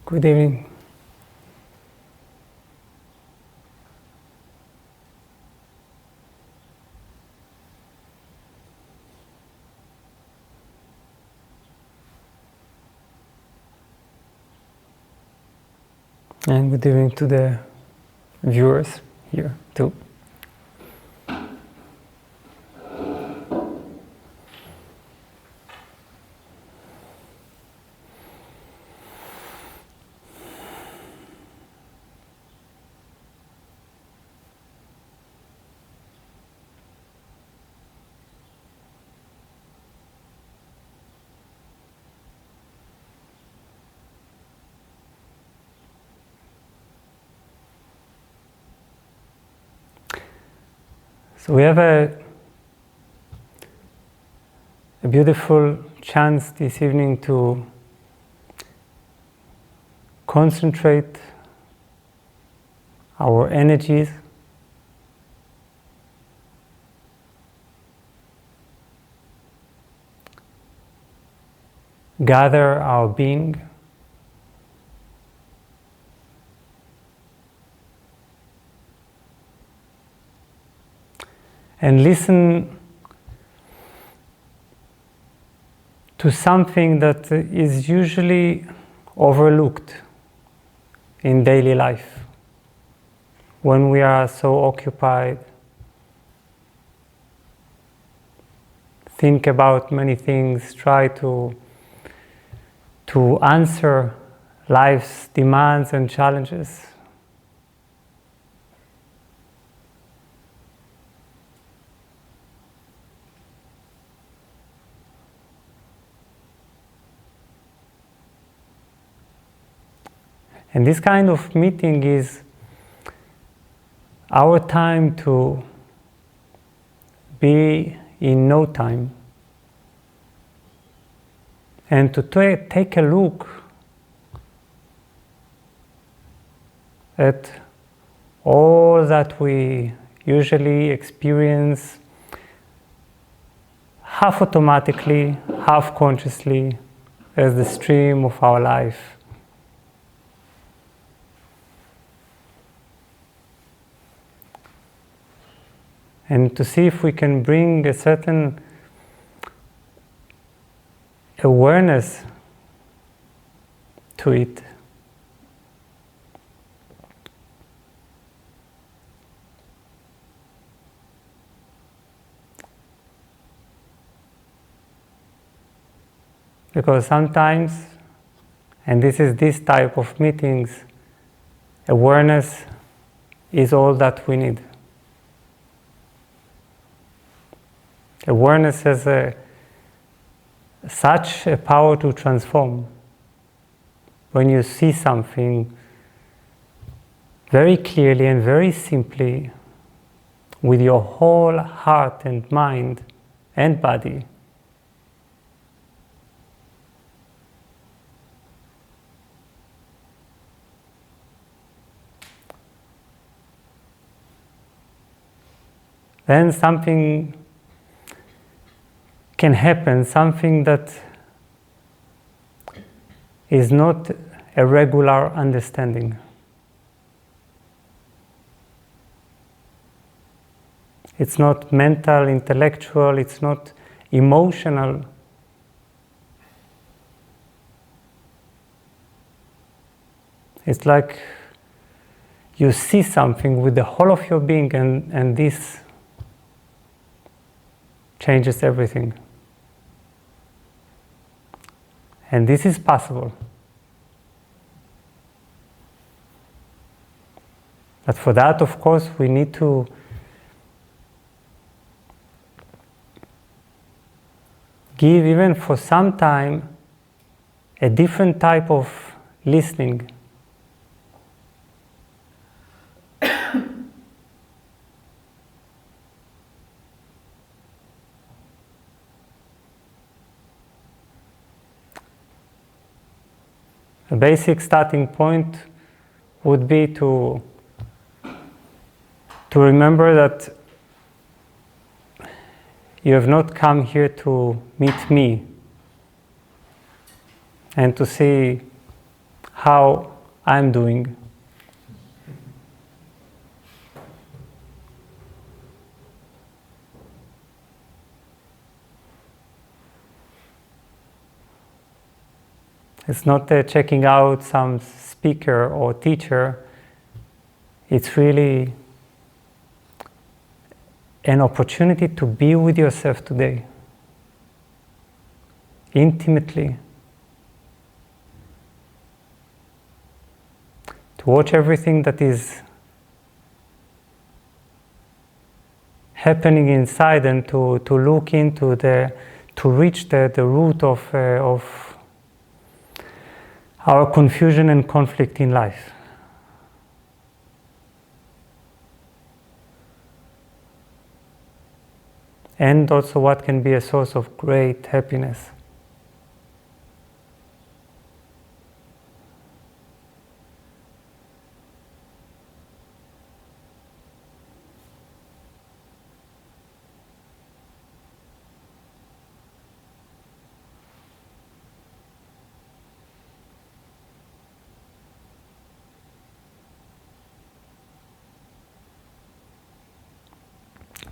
Good evening. And good evening to the viewers here too. So we have a beautiful chance this evening to concentrate our energies gather our being and listen to something that is usually overlooked in daily life when we are so occupied, think about many things, try to answer life's demands and challenges. And this kind of meeting is our time to be in no time and to take a look at all that we usually experience half automatically, half consciously as the stream of our life. And to see if we can bring a certain awareness to it. Because sometimes, and this type of meetings, awareness is all that we need. Awareness has such a power to transform. When you see something very clearly and very simply with your whole heart and mind and body, then something can happen, something that is not a regular understanding. It's not mental, intellectual, it's not emotional. It's like you see something with the whole of your being, and this changes everything. And this is possible. But for that, of course, we need to give, even for some time, a different type of listening. A basic starting point would be to remember that you have not come here to meet me and to see how I'm doing. It's not checking out some speaker or teacher. It's really an opportunity to be with yourself today, intimately. To watch everything that is happening inside and to look into to reach the root of our confusion and conflict in life. And also what can be a source of great happiness.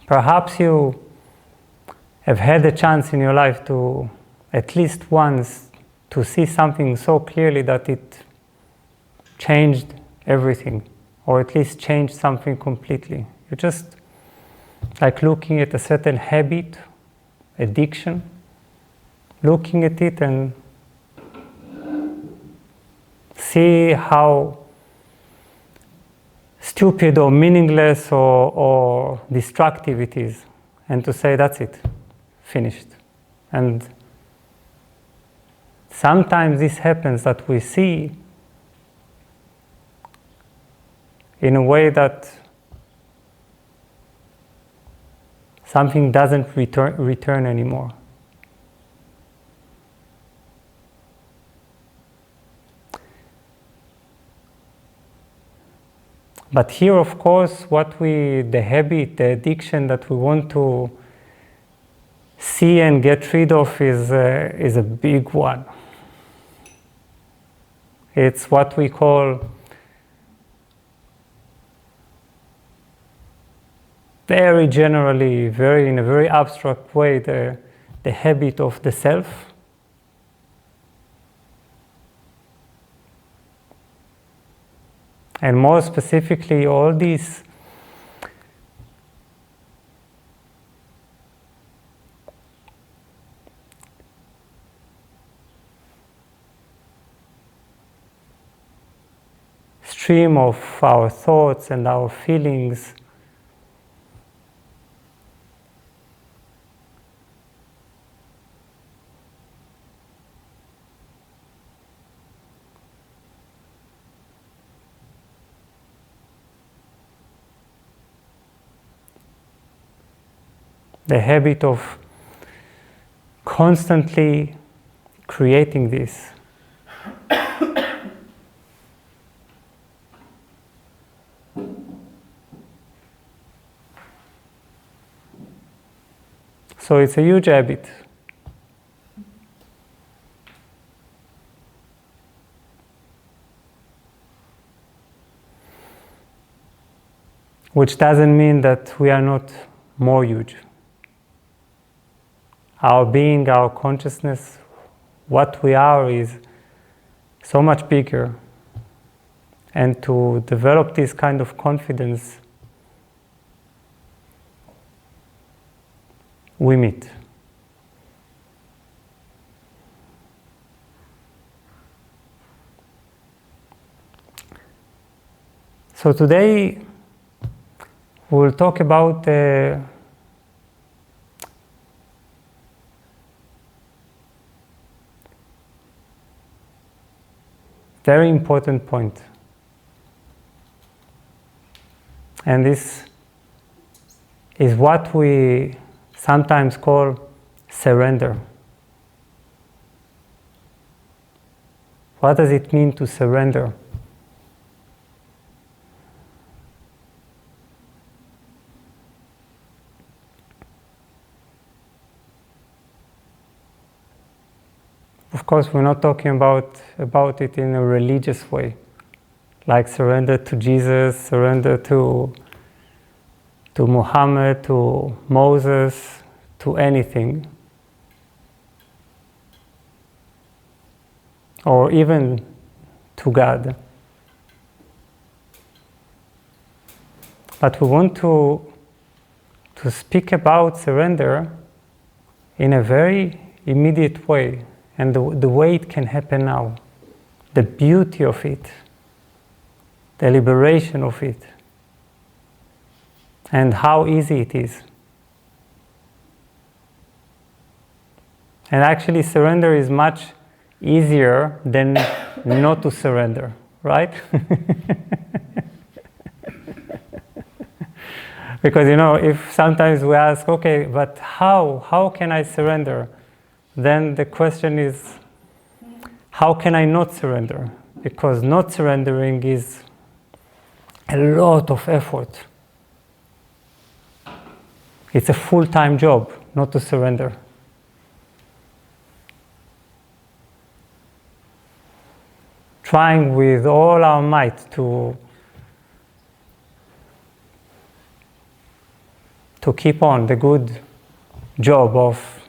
Perhaps you have had a chance in your life to, at least once, to see something so clearly that it changed everything, or at least changed something completely. You just like looking at a certain habit, addiction, looking at it and see how stupid or meaningless or destructive it is, and to say, that's it, finished. And sometimes this happens that we see in a way that something doesn't return anymore. But here, of course, the habit, the addiction that we want to see and get rid of is a big one. It's what we call very generally, in a very abstract way, the habit of the self. And more specifically, all these stream of our thoughts and our feelings the habit of constantly creating this. So it's a huge habit. Which doesn't mean that we are not more huge. Our being, our consciousness, what we are is so much bigger. And to develop this kind of confidence, we meet. So today we'll talk about very important point. And this is what we sometimes call surrender. What does it mean to surrender? of course, we're not talking about it in a religious way, like surrender to Jesus, surrender to Muhammad, to Moses, to anything, or even to God. But we want to speak about surrender in a very immediate way, and the way it can happen now, the beauty of it, the liberation of it, and how easy it is. And actually, surrender is much easier than not to surrender, right? Because, if sometimes we ask, okay, but how can I surrender? Then the question is, how can I not surrender? Because not surrendering is a lot of effort. It's a full-time job not to surrender. Trying with all our might to keep on the good job of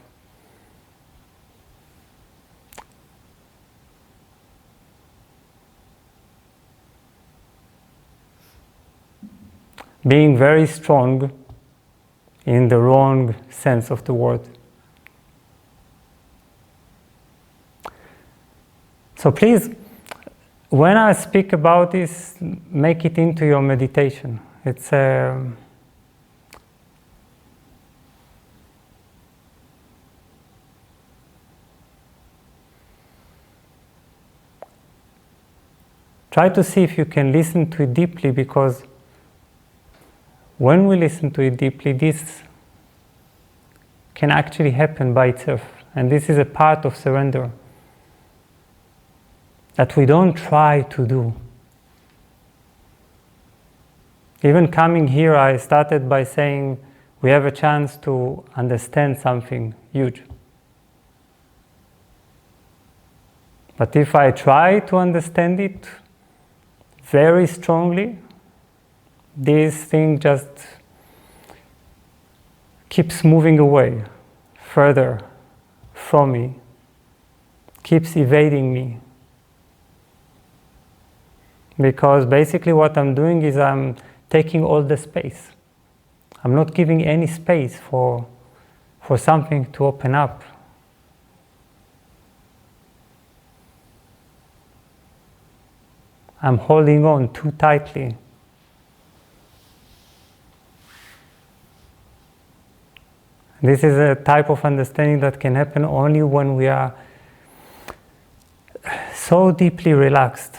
being very strong in the wrong sense of the word. So please, when I speak about this, make it into your meditation. It's try to see if you can listen to it deeply, because when we listen to it deeply, this can actually happen by itself. And this is a part of surrender that we don't try to do. Even coming here, I started by saying we have a chance to understand something huge. But if I try to understand it very strongly, this thing just keeps moving away further from me, keeps evading me. Because basically what I'm doing is I'm taking all the space. I'm not giving any space for something to open up. I'm holding on too tightly. This is a type of understanding that can happen only when we are so deeply relaxed.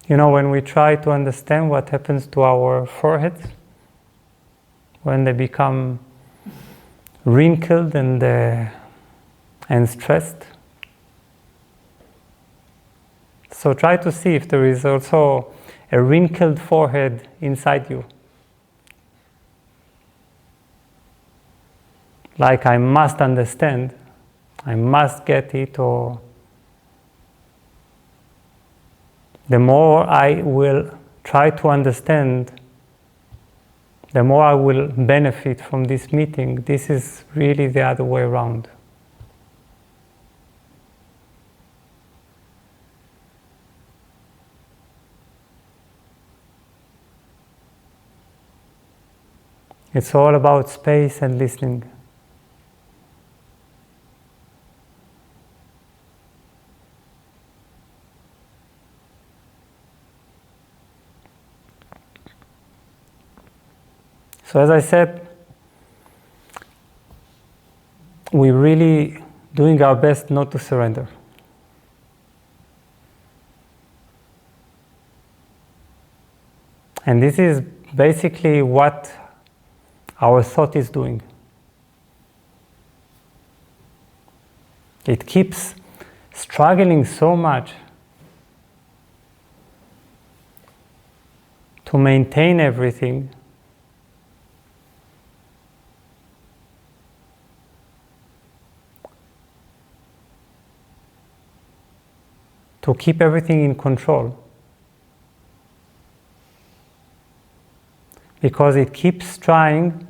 When we try to understand what happens to our foreheads, when they become wrinkled and stressed. So try to see if there is also a wrinkled forehead inside you. Like I must understand, I must get it, or the more I will try to understand, the more I will benefit from this meeting. This is really the other way around. It's all about space and listening. So as I said, we're really doing our best not to surrender. And this is basically what our thought is doing. It keeps struggling so much to maintain everything, to keep everything in control. Because it keeps trying,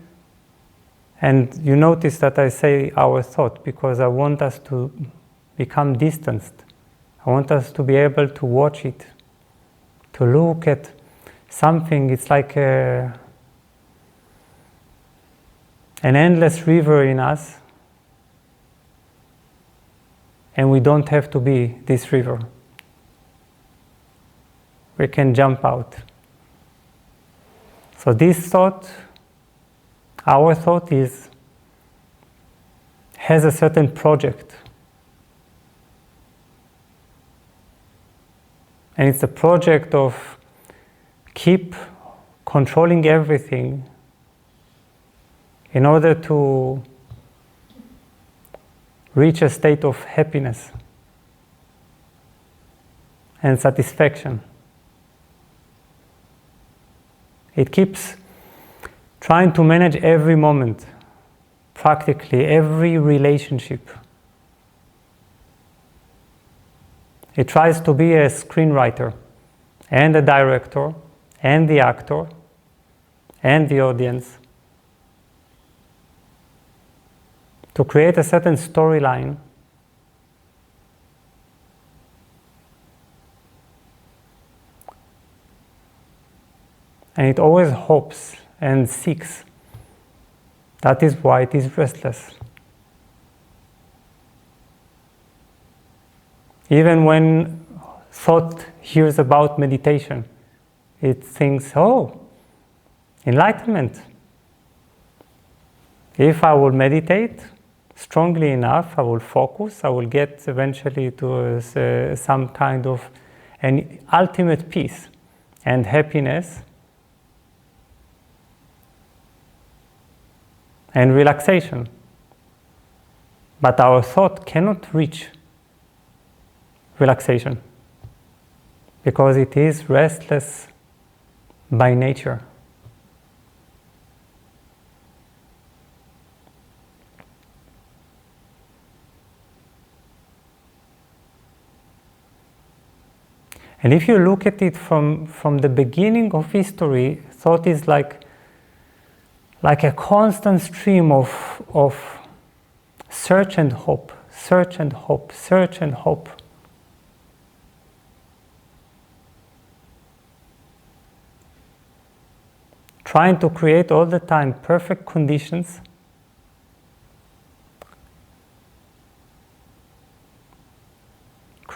and you notice that I say our thought, because I want us to become distanced. I want us to be able to watch it, to look at something. It's like an endless river in us, and we don't have to be this river. We can jump out. So this thought, our thought has a certain project. And it's a project of keep controlling everything in order to reach a state of happiness and satisfaction. It keeps trying to manage every moment, practically every relationship. It tries to be a screenwriter and a director and the actor and the audience to create a certain storyline and it always hopes and seeks. That is why it is restless. Even when thought hears about meditation, it thinks, oh, enlightenment. If I will meditate strongly enough, I will focus, I will get eventually to some kind of an ultimate peace and happiness and relaxation. But our thought cannot reach relaxation because it is restless by nature. And if you look at it from the beginning of history, thought is like a constant stream of search and hope, search and hope, search and hope. Trying to create all the time perfect conditions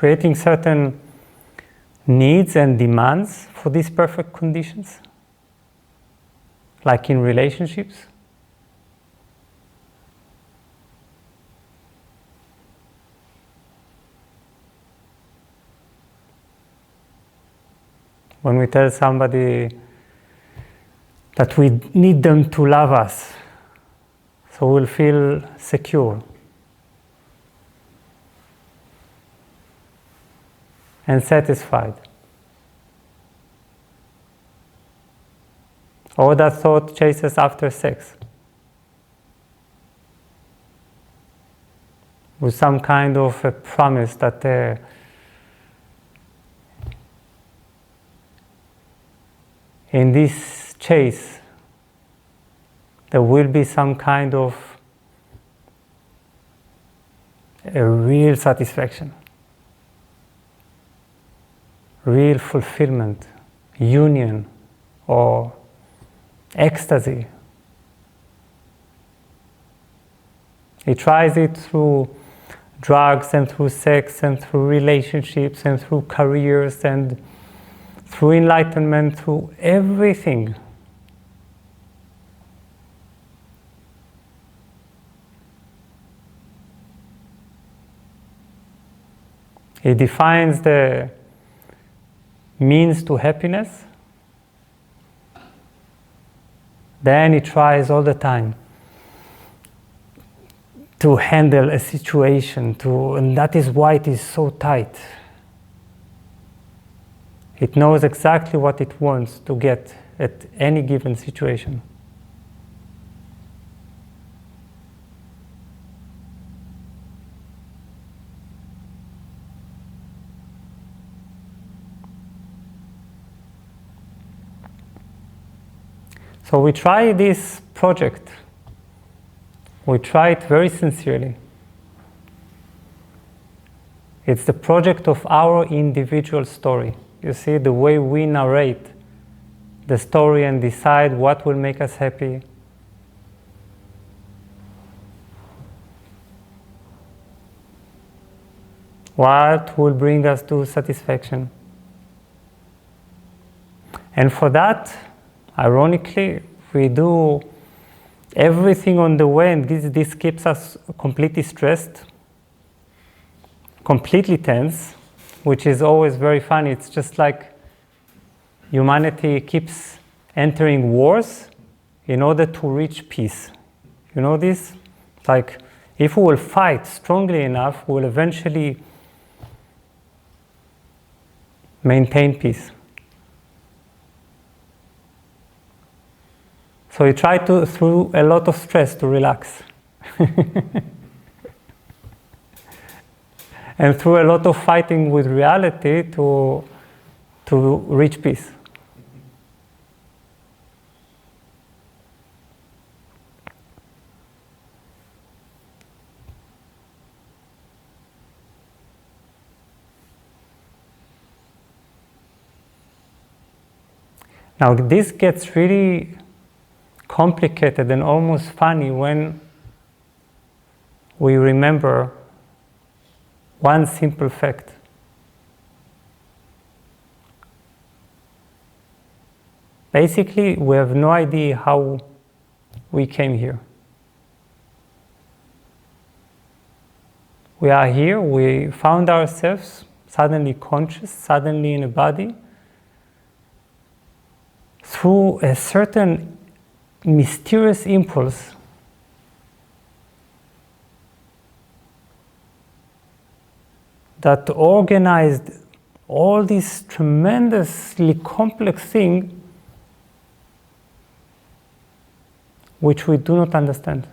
creating certain needs and demands for these perfect conditions, like in relationships. When we tell somebody that we need them to love us, so we'll feel secure and satisfied. Or that thought chases after sex with some kind of a promise that in this chase there will be some kind of a real satisfaction, real fulfillment, union, or ecstasy. He tries it through drugs and through sex and through relationships and through careers and through enlightenment, through everything. He defines the means to happiness Then he tries all the time to handle a situation, and that is why it is so tight. It knows exactly what it wants to get at any given situation. So we try this project. We try it very sincerely. It's the project of our individual story. You see, the way we narrate the story and decide what will make us happy. What will bring us to satisfaction. And for that, ironically, we do everything on the way, and this keeps us completely stressed, completely tense, which is always very funny. It's just like humanity keeps entering wars in order to reach peace. You know this? Like, if we will fight strongly enough, we will eventually maintain peace. So you try to, through a lot of stress, to relax. And through a lot of fighting with reality to reach peace. Now this gets really complicated and almost funny when we remember one simple fact. Basically, we have no idea how we came here. We are here, we found ourselves suddenly conscious, suddenly in a body, through a certain mysterious impulse that organized all this tremendously complex thing which we do not understand.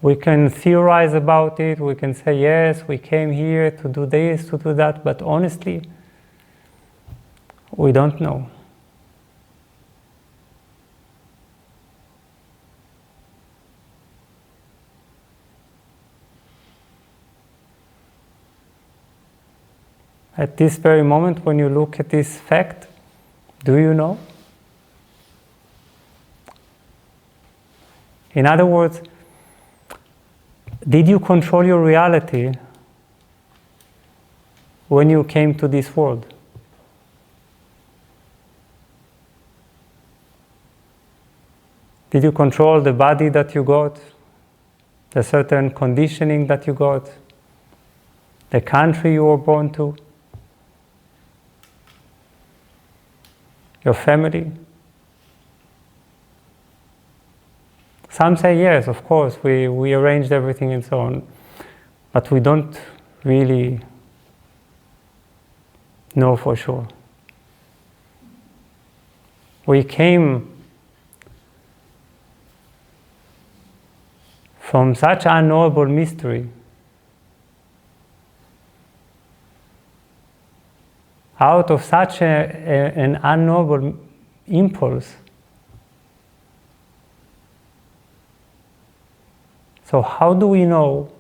We can theorize about it, we can say, yes, we came here to do this, to do that, but honestly, we don't know. At this very moment, when you look at this fact, do you know? In other words, did you control your reality when you came to this world? Did you control the body that you got, the certain conditioning that you got, the country you were born to, your family? Some say yes, of course, we arranged everything and so on, but we don't really know for sure. We came from such unknowable mystery, out of such an unknowable impulse. So how do we know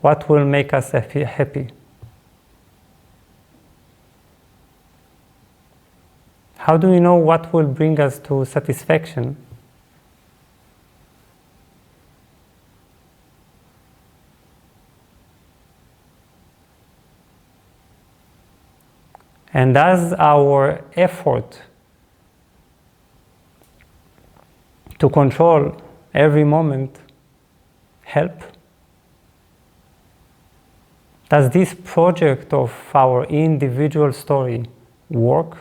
what will make us happy? How do we know what will bring us to satisfaction? And does our effort to control every moment help? Does this project of our individual story work?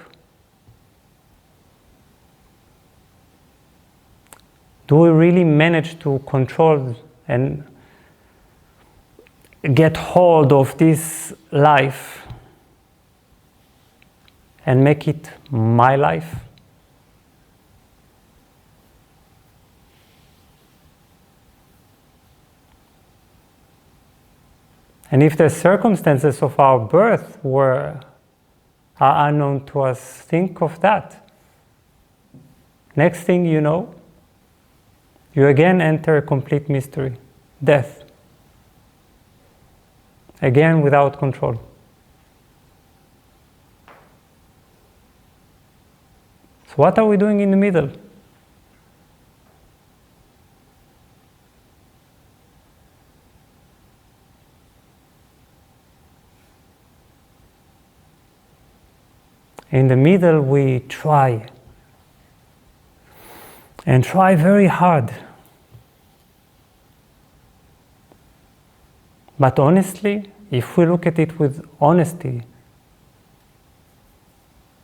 Do we really manage to control and get hold of this life and make it my life? And if the circumstances of our birth are unknown to us, think of that. Next thing you know, you again enter a complete mystery, death. Again, without control. So what are we doing in the middle? In the middle, we try. And try very hard. But honestly, if we look at it with honesty,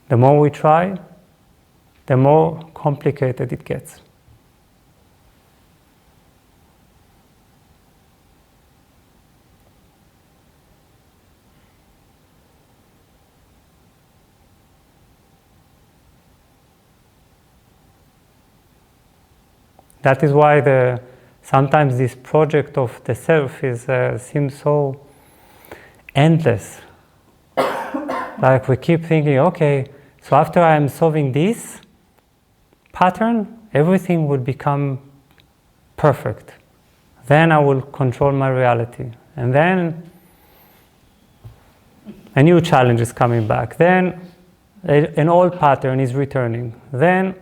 the more we try, the more complicated it gets. That is why sometimes this project of the self seems so endless. Like we keep thinking, okay, so after I'm solving this pattern, everything will become perfect. Then I will control my reality. And then a new challenge is coming back. Then an old pattern is returning. Then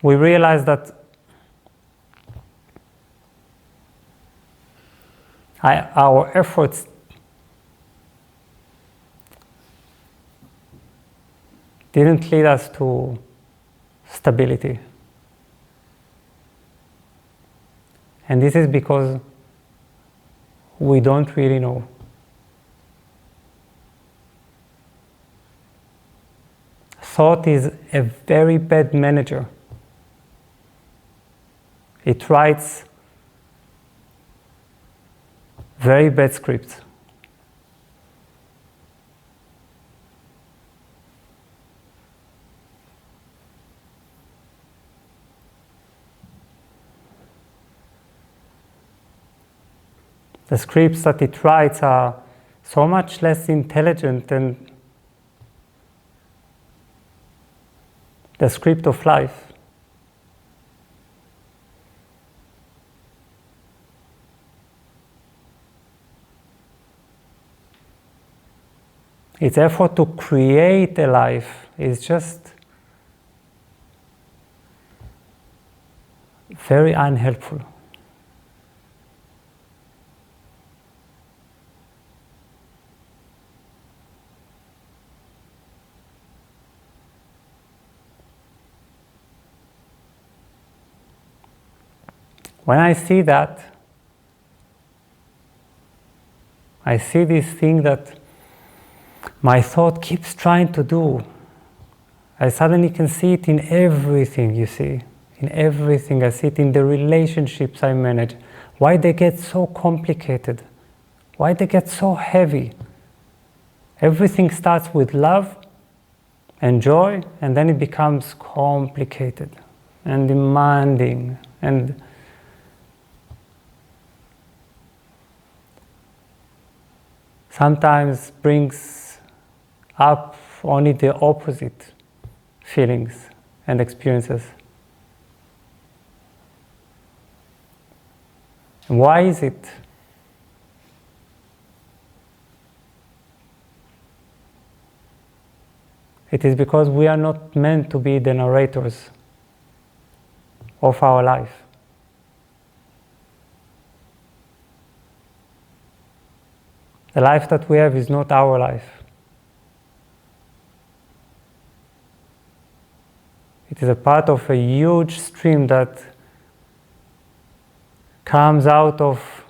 we realize that our efforts didn't lead us to stability. And this is because we don't really know. Thought is a very bad manager. It writes very bad scripts. The scripts that it writes are so much less intelligent than the script of life. Its effort to create a life is just very unhelpful. When I see that, I see this thing that my thought keeps trying to do. I suddenly can see it in everything, you see. In everything. I see it in the relationships I manage. Why they get so complicated. Why they get so heavy. Everything starts with love and joy, and then it becomes complicated and demanding and sometimes brings up only the opposite feelings and experiences. And why is it? It is because we are not meant to be the narrators of our life. The life that we have is not our life. It is a part of a huge stream that comes out of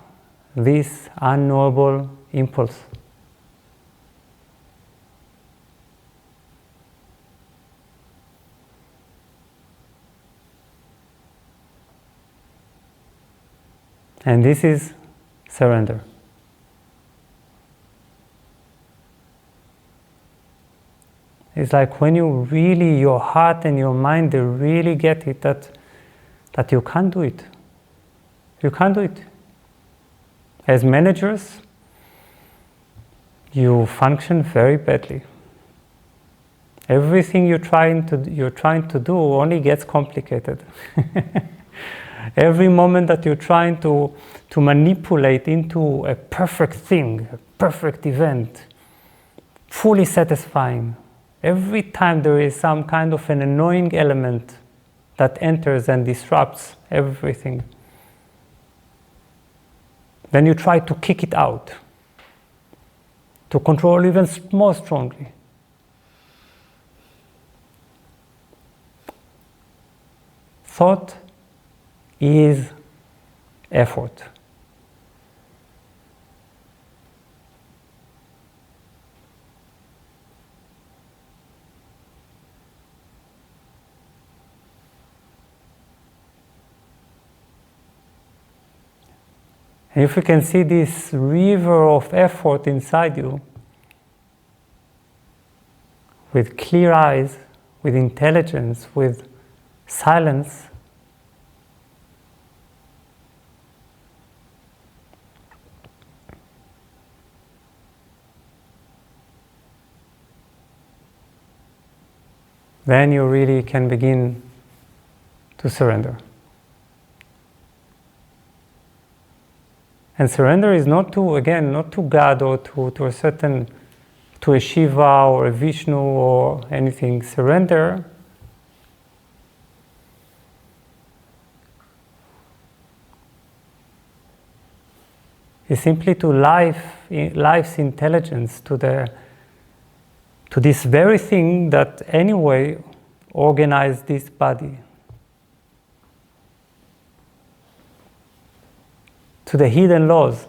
this unknowable impulse. And this is surrender. It's like when you really, your heart and your mind, they really get it, that you can't do it. You can't do it. As managers, you function very badly. Everything you're trying to do only gets complicated. Every moment that you're trying to manipulate into a perfect thing, a perfect event, fully satisfying, every time there is some kind of an annoying element that enters and disrupts everything, then you try to kick it out, to control even more strongly. Thought is effort. And if you can see this river of effort inside you, with clear eyes, with intelligence, with silence, then you really can begin to surrender. And surrender is not to God or to a certain, to a Shiva or a Vishnu or anything. Surrender is simply to life's intelligence, to this very thing that anyway organized this body, to the hidden laws.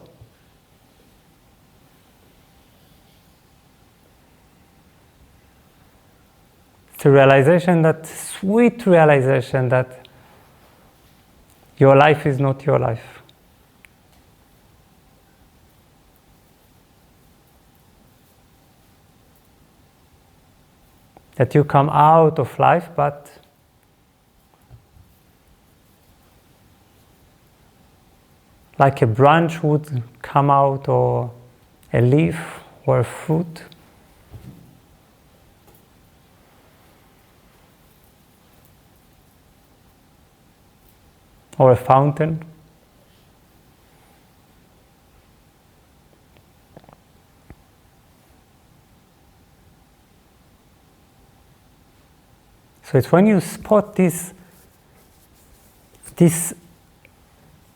It's a realization, that sweet realization that your life is not your life. That you come out of life, but like a branch would come out, or a leaf, or a fruit. Or a fountain. So it's when you spot this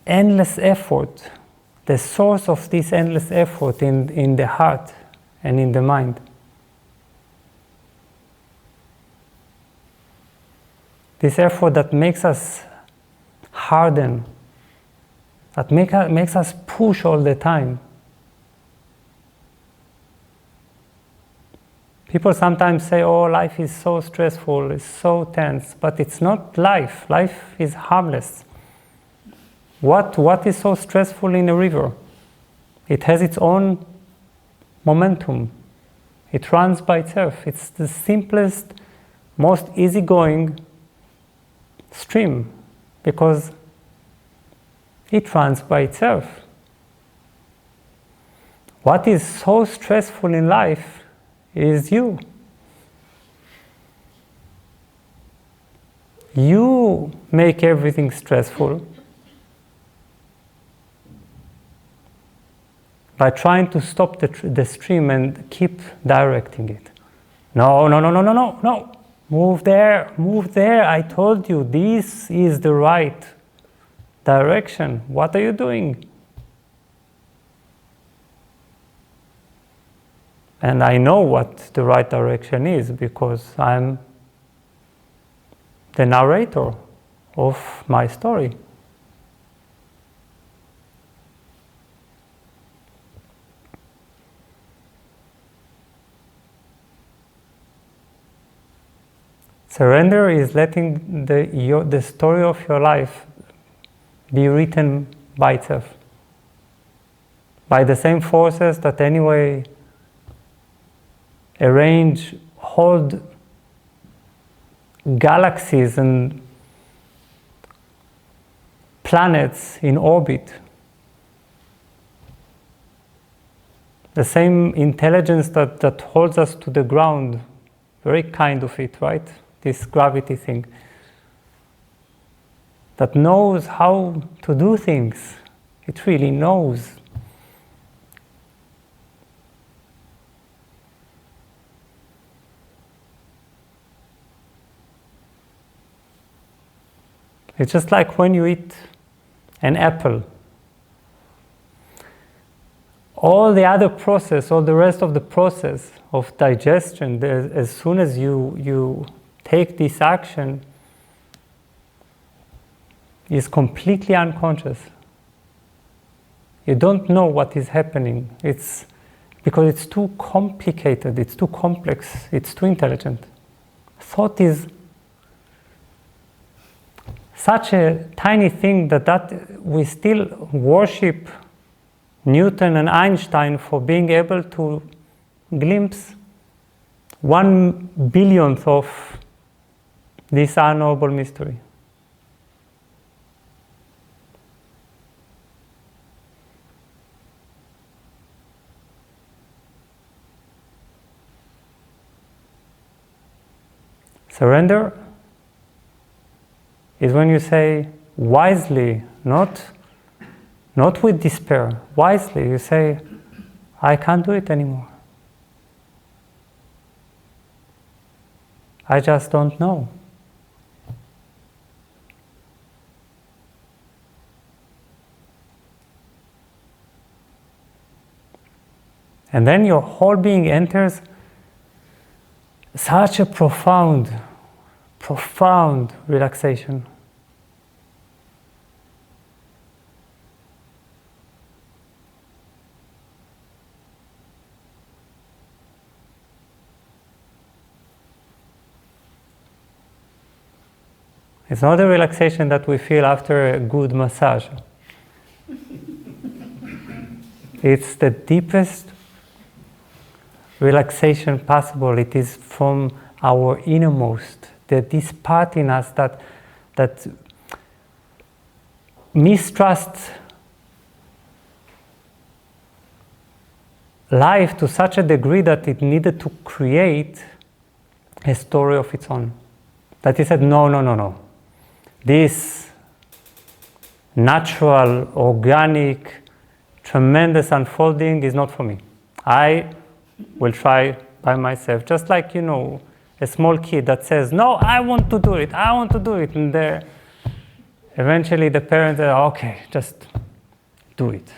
endless effort, the source of this endless effort in the heart and in the mind. This effort that makes us harden, that makes us push all the time. People sometimes say, oh, life is so stressful, it's so tense, but it's not life. Life is harmless. What is so stressful in a river? It has its own momentum. It runs by itself. It's the simplest, most easygoing stream because it runs by itself. What is so stressful in life is you. You make everything stressful by trying to stop the stream and keep directing it. No. Move there. I told you this is the right direction. What are you doing? And I know what the right direction is because I'm the narrator of my story. Surrender is letting the story of your life be written by itself, by the same forces that anyway hold galaxies and planets in orbit. The same intelligence that holds us to the ground, very kind of it, right? This gravity thing. That knows how to do things. It really knows. It's just like when you eat an apple. All the other process, all the rest of the process of digestion, as soon as you take this action, is completely unconscious. You don't know what is happening. It's because it's too complicated, it's too complex, it's too intelligent. Thought is such a tiny thing that we still worship Newton and Einstein for being able to glimpse 1/1000th of this unknowable mystery. Surrender is when you say wisely, not with despair, wisely, you say, I can't do it anymore. I just don't know. And then your whole being enters such a profound relaxation. It's not a relaxation that we feel after a good massage. It's the deepest relaxation possible. It is from our innermost, this part in us that mistrusts life to such a degree that it needed to create a story of its own. That it said, no. This natural, organic, tremendous unfolding is not for me. I will try by myself. Just like, a small kid that says, no, I want to do it. And eventually the parents are, okay, just do it.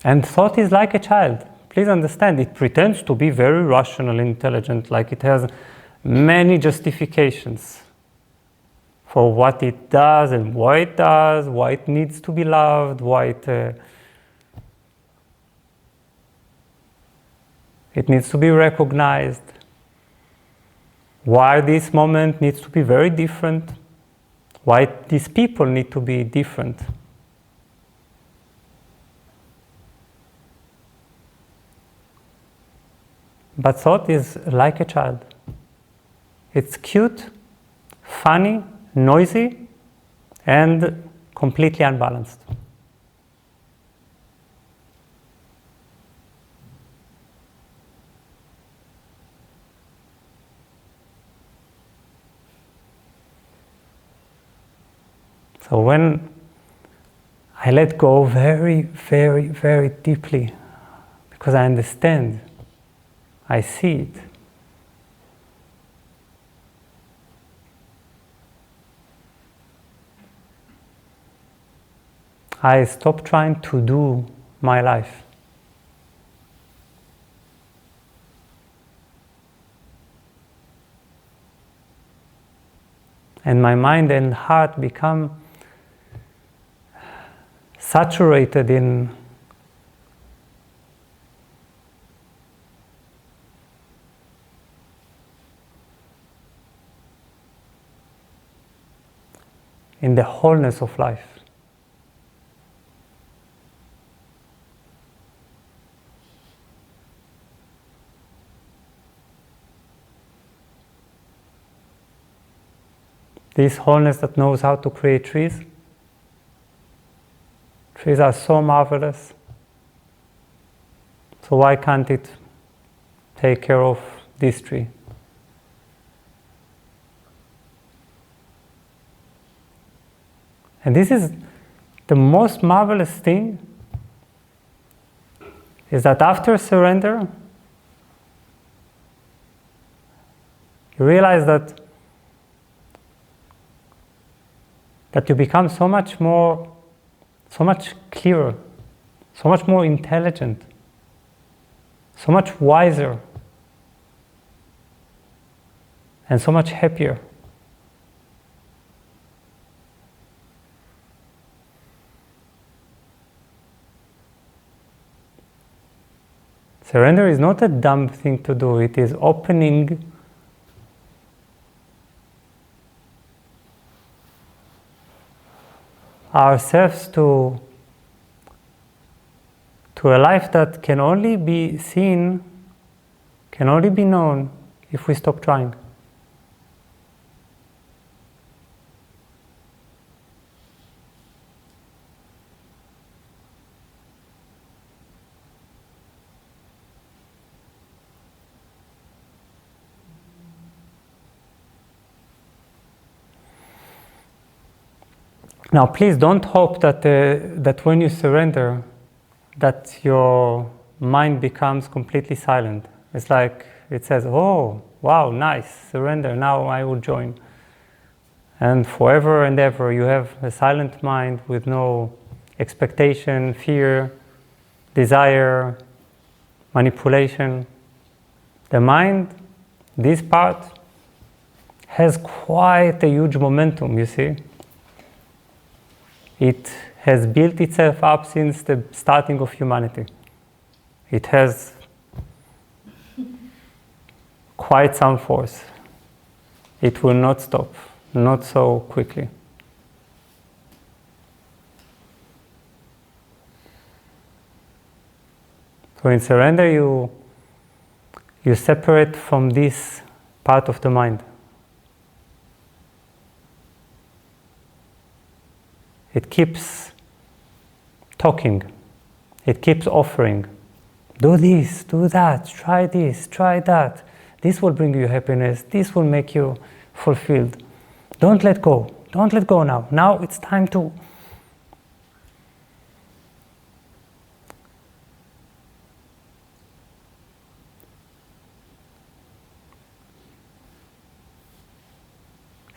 And thought is like a child. Please understand, it pretends to be very rational, intelligent, like it has many justifications for what it does and why it does, why it needs to be loved, why it needs to be recognized, why this moment needs to be very different, why these people need to be different. But thought is like a child. It's cute, funny, noisy, and completely unbalanced. So when I let go very, very, very deeply, because I understand, I see it. I stop trying to do my life. And my mind and heart become saturated in in the wholeness of life. This wholeness that knows how to create trees. Trees are so marvelous. So why can't it take care of this tree? And this is the most marvelous thing, is that after surrender, you realize that you become so much clearer, so much more intelligent, so much wiser, and so much happier. Surrender is not a dumb thing to do. It is opening ourselves to a life that can only be seen, can only be known if we stop trying. Now, please don't hope that when you surrender, that your mind becomes completely silent. It's like it says, oh, wow, nice, surrender, now I will join. And forever and ever you have a silent mind with no expectation, fear, desire, manipulation. The mind, this part, has quite a huge momentum, you see. It has built itself up since the starting of humanity. It has quite some force. It will not stop, not so quickly. So in surrender, you separate from this part of the mind. It keeps talking. It keeps offering. Do this, do that, try this, try that. This will bring you happiness. This will make you fulfilled. Don't let go. Don't let go now. Now it's time to.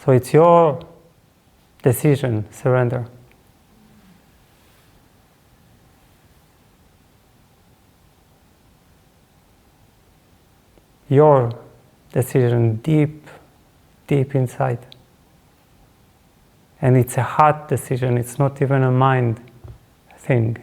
So it's your decision, surrender. Your decision deep, deep inside. And it's a heart decision, it's not even a mind thing.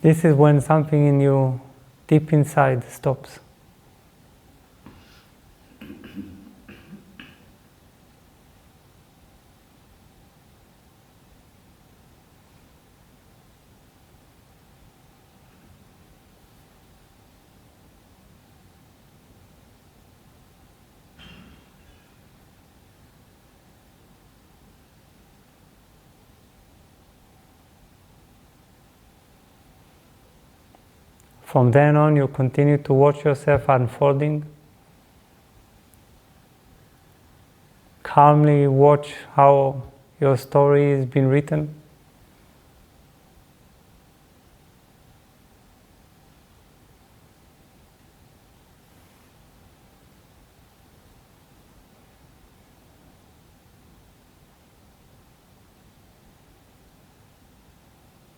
This is when something in you, deep inside, stops. From then on, you continue to watch yourself unfolding. Calmly watch how your story is being written.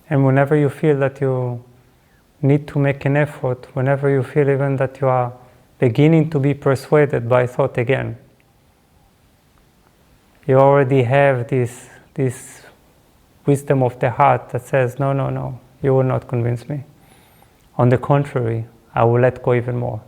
And whenever you feel that you need to make an effort, whenever you feel even that you are beginning to be persuaded by thought again, you already have this wisdom of the heart that says, no, no, no, you will not convince me. On the contrary, I will let go even more.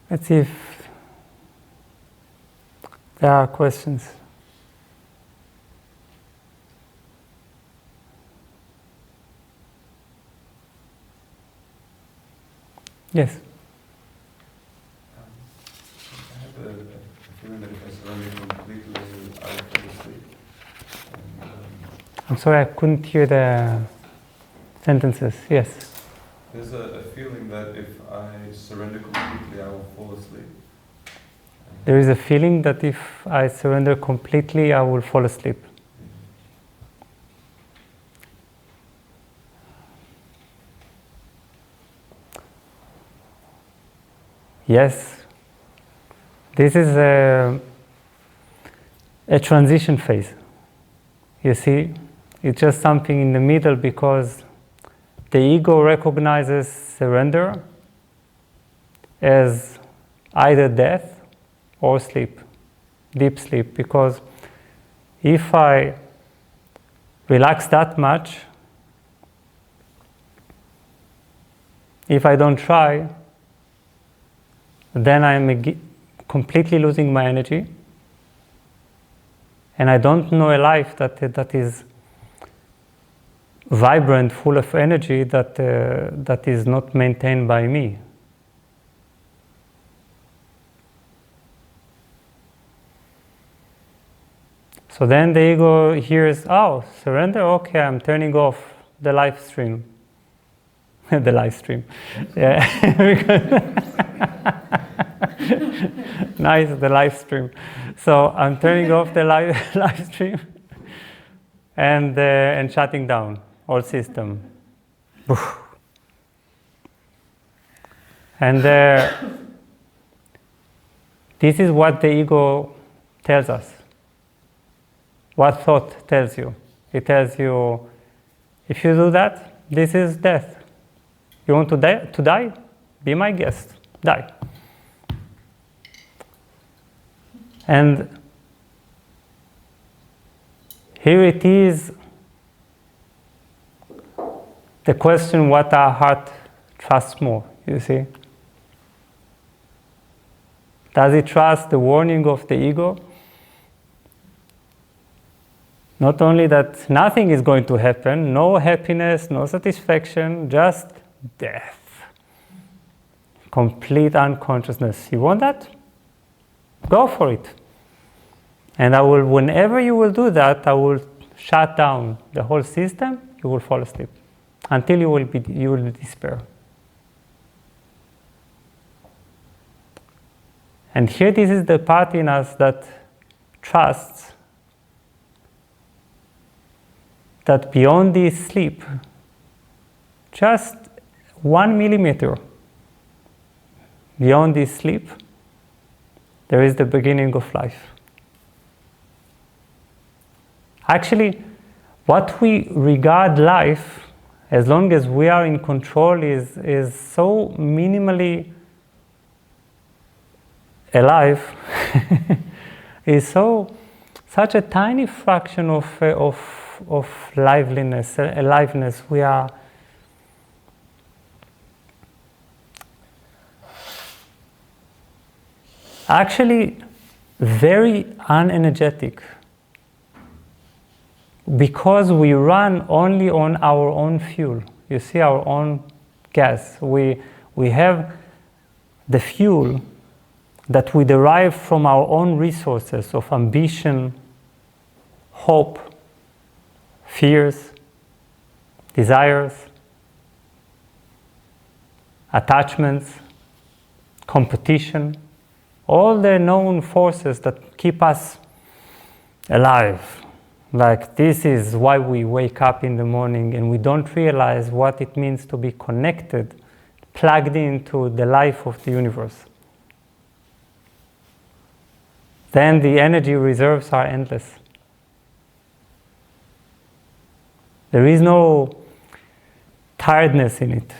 Let's see if there are questions. Yes. I have a feeling that if I surrender completely, I will fall asleep. I'm sorry, I couldn't hear the sentences. Yes. There's a feeling that if I surrender completely, I will fall asleep. There is a feeling that if I surrender completely, I will fall asleep. Yes. This is a transition phase. You see, it's just something in the middle because the ego recognizes surrender as either death or sleep, deep sleep. Because if I relax that much, if I don't try, then I'm completely losing my energy. And I don't know a life that is vibrant, full of energy, that is not maintained by me. So then the ego hears, oh, surrender, okay, I'm turning off the live stream. The live stream. Yeah. Nice, the live stream. So I'm turning off the live stream and shutting down all system. And this is what the ego tells us. What thought tells you? It tells you, if you do that, this is death. You want to die? Be my guest. Die. And here it is, the question what our heart trusts more, you see? Does it trust the warning of the ego? Not only that nothing is going to happen, no happiness, no satisfaction, just death. Complete unconsciousness. You want that? Go for it. And I will, whenever you will do that, I will shut down the whole system, you will fall asleep. Until you will despair. And here this is the part in us that trusts that beyond this sleep, just 1 millimeter beyond this sleep, there is the beginning of life. Actually, what we regard life, as long as we are in control, is so minimally alive, is such a tiny fraction of liveliness, aliveness. We are actually very unenergetic because we run only on our own fuel. You see, our own gas. We have the fuel that we derive from our own resources of ambition, hope, fears, desires, attachments, competition, all the known forces that keep us alive. Like, this is why we wake up in the morning and we don't realize what it means to be connected, plugged into the life of the universe. Then the energy reserves are endless. There is no tiredness in it.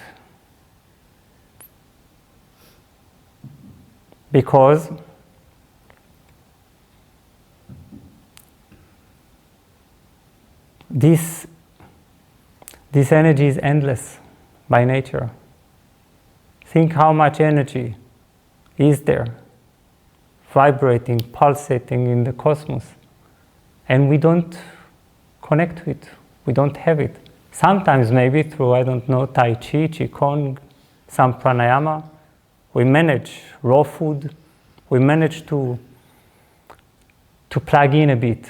Because this energy is endless by nature. Think how much energy is there, vibrating, pulsating in the cosmos. And we don't connect to it. We don't have it. Sometimes maybe through, I don't know, Tai Chi, Qigong, some pranayama, we manage raw food, we manage to plug in a bit.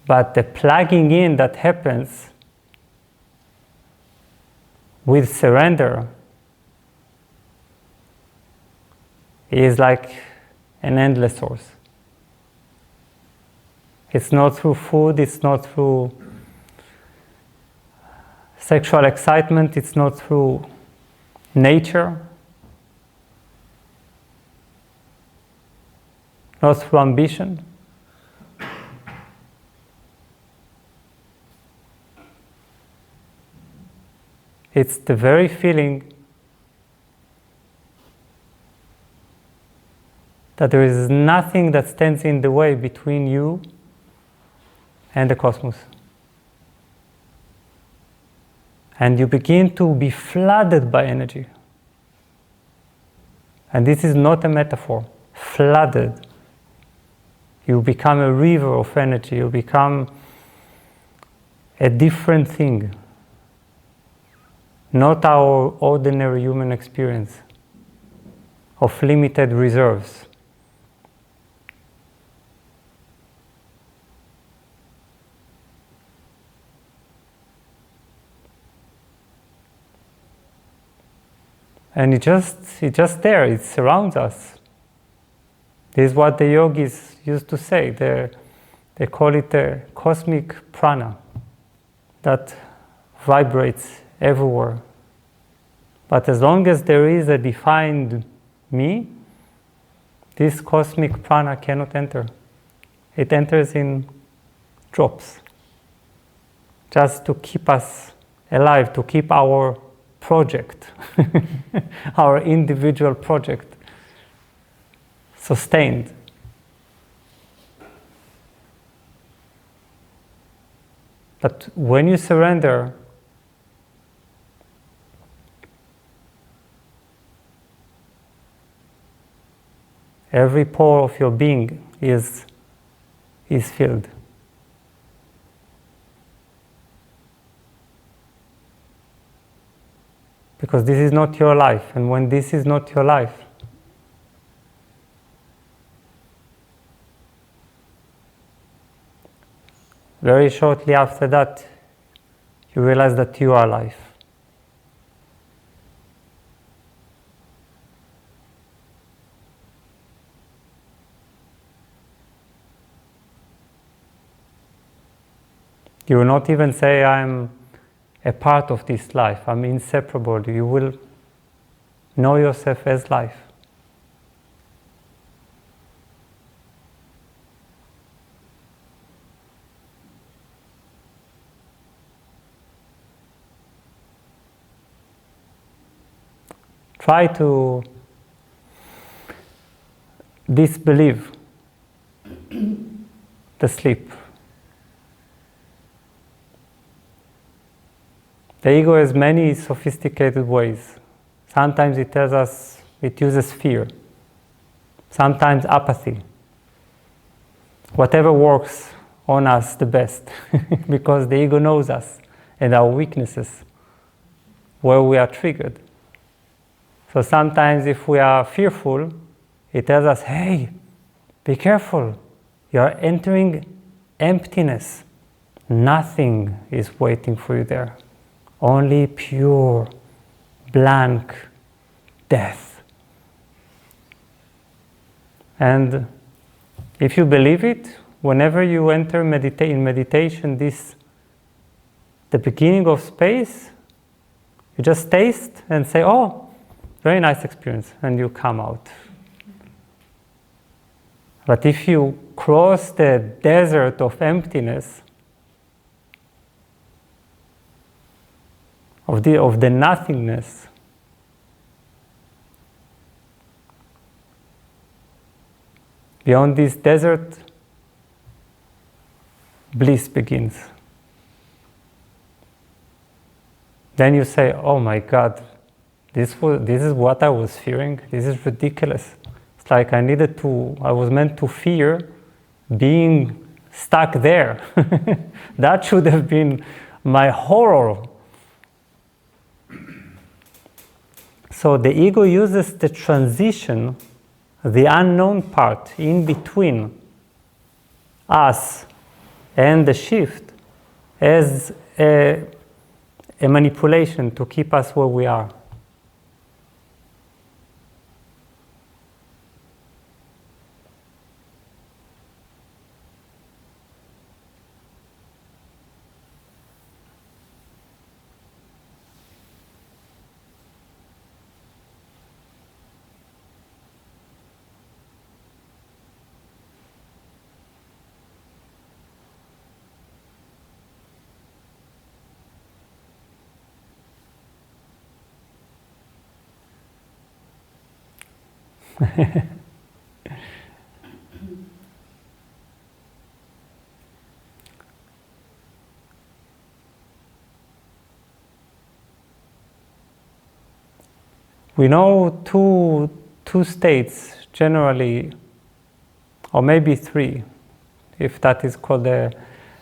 But the plugging in that happens with surrender is like an endless source. It's not through food, it's not through sexual excitement, it's not through nature, not through ambition. It's the very feeling that there is nothing that stands in the way between you and the cosmos. And you begin to be flooded by energy. And this is not a metaphor. Flooded. You become a river of energy. You become a different thing. Not our ordinary human experience of limited reserves. And it's just there, it surrounds us. This is what the yogis used to say. They call it the cosmic prana that vibrates everywhere. But as long as there is a defined me, this cosmic prana cannot enter. It enters in drops, just to keep us alive, to keep our project, our individual project, sustained. But when you surrender, every pore of your being is filled. Because this is not your life, and when this is not your life, very shortly after that, you realize that you are life. You will not even say, I'm a part of this life, I'm inseparable. You will know yourself as life. Try to disbelieve the sleep. The ego has many sophisticated ways. Sometimes it tells us, it uses fear. Sometimes apathy. Whatever works on us the best, because the ego knows us and our weaknesses, where we are triggered. So sometimes if we are fearful, it tells us, hey, be careful. You are entering emptiness. Nothing is waiting for you there. Only pure, blank death. And if you believe it, whenever you enter in meditation, the beginning of space, you just taste and say, oh, very nice experience, and you come out. But if you cross the desert of emptiness, of the nothingness, beyond this desert, bliss begins. Then you say, oh my God, this is what I was fearing. This is ridiculous. It's like I was meant to fear being stuck there. That should have been my horror. So the ego uses the transition, the unknown part in between us and the shift, as a manipulation to keep us where we are. We know two states generally, or maybe three, if that is called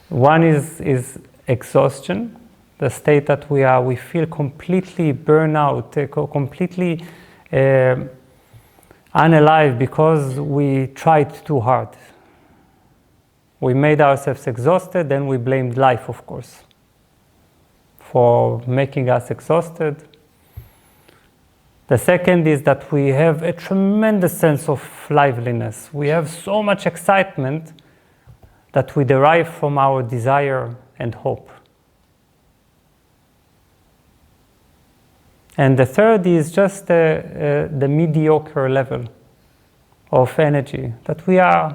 one is exhaustion, the state that we feel completely burned out, completely unalive because we tried too hard. We made ourselves exhausted, then we blamed life, of course, for making us exhausted. The second is that we have a tremendous sense of liveliness. We have so much excitement that we derive from our desire and hope. And the third is just the mediocre level of energy, that we are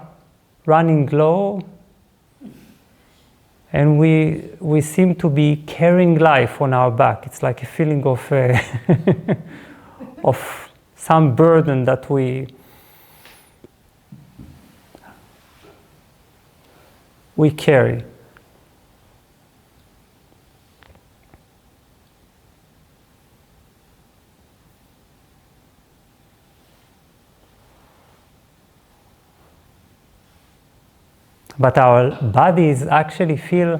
running low and we seem to be carrying life on our back. It's like a feeling of of some burden that we carry. But our bodies actually feel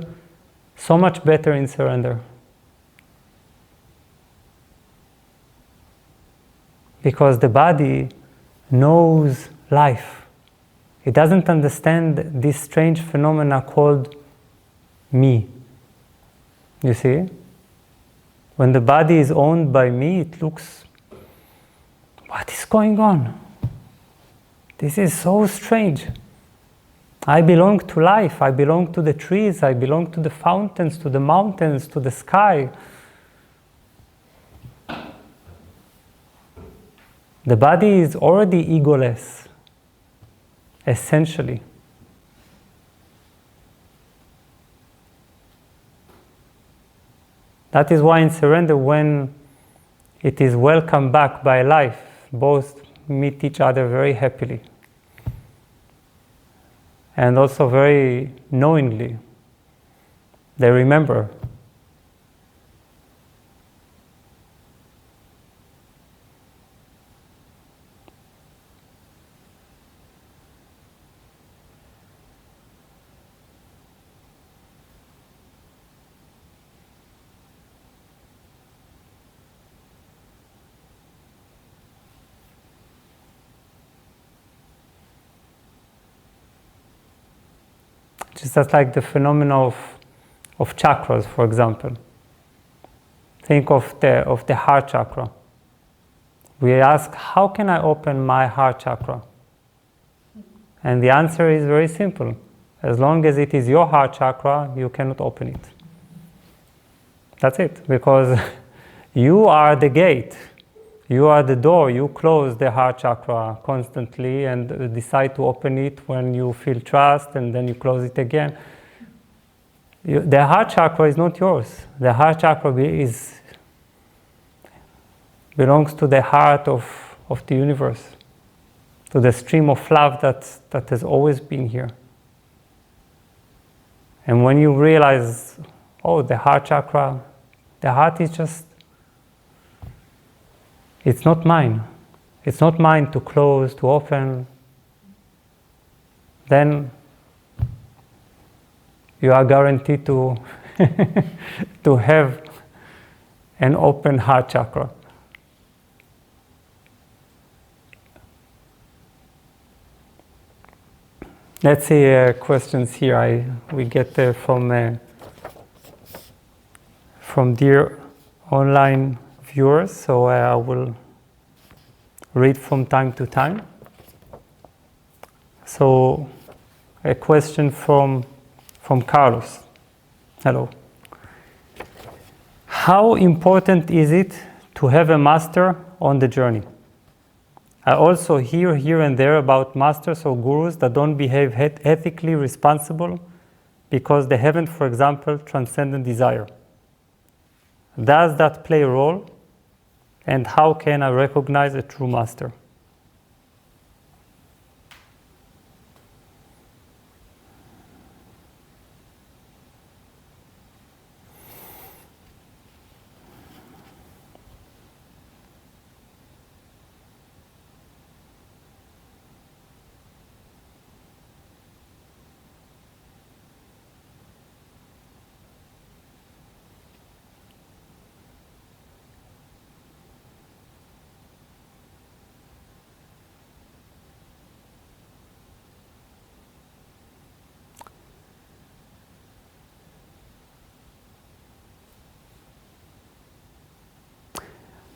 so much better in surrender. Because the body knows life. It doesn't understand this strange phenomena called me. You see? When the body is owned by me, it looks, what is going on? This is so strange. I belong to life. I belong to the trees. I belong to the fountains, to the mountains, to the sky. The body is already egoless, essentially. That is why in surrender, when it is welcomed back by life, both meet each other very happily. And also very knowingly. They remember. Just like the phenomena of chakras, for example. Think of the heart chakra. We ask, how can I open my heart chakra? And the answer is very simple. As long as it is your heart chakra, you cannot open it. That's it, because you are the gate. You are the door. You close the heart chakra constantly and decide to open it when you feel trust, and then you close it again. The heart chakra is not yours. The heart chakra belongs to the heart of the universe, to the stream of love that has always been here. And when you realize, oh, the heart chakra, the heart is just, it's not mine. It's not mine to close, to open. Then you are guaranteed to to have an open heart chakra. Let's see questions here. We get from dear online viewers, so I will read from time to time. So, a question from Carlos. Hello. How important is it to have a master on the journey? I also hear here and there about masters or gurus that don't behave ethically responsible because they haven't, for example, transcendent desire. Does that play a role? And how can I recognize a true master?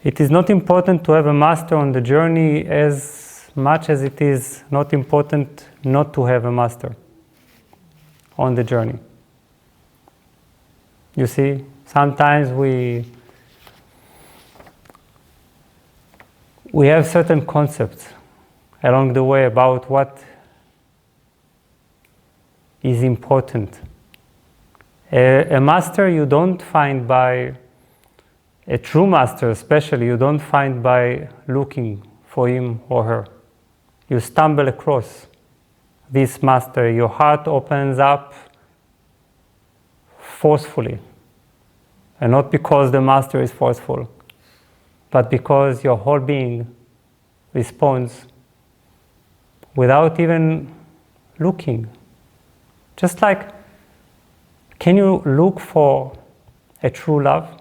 It is not important to have a master on the journey as much as it is not important not to have a master on the journey. You see, sometimes we have certain concepts along the way about what is important. A master you don't find by, a true master especially, you don't find by looking for him or her. You stumble across this master, your heart opens up forcefully. And not because the master is forceful, but because your whole being responds without even looking. Just like, can you look for a true love?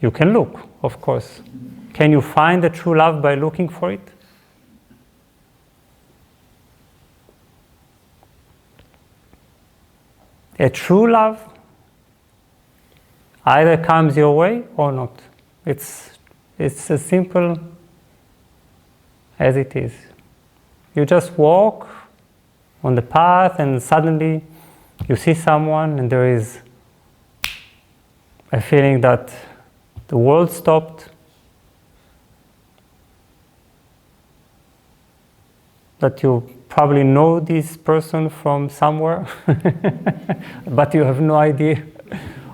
You can look, of course. Can you find a true love by looking for it? A true love either comes your way or not. It's as simple as it is. You just walk on the path and suddenly you see someone and there is a feeling that the world stopped, that you probably know this person from somewhere, but you have no idea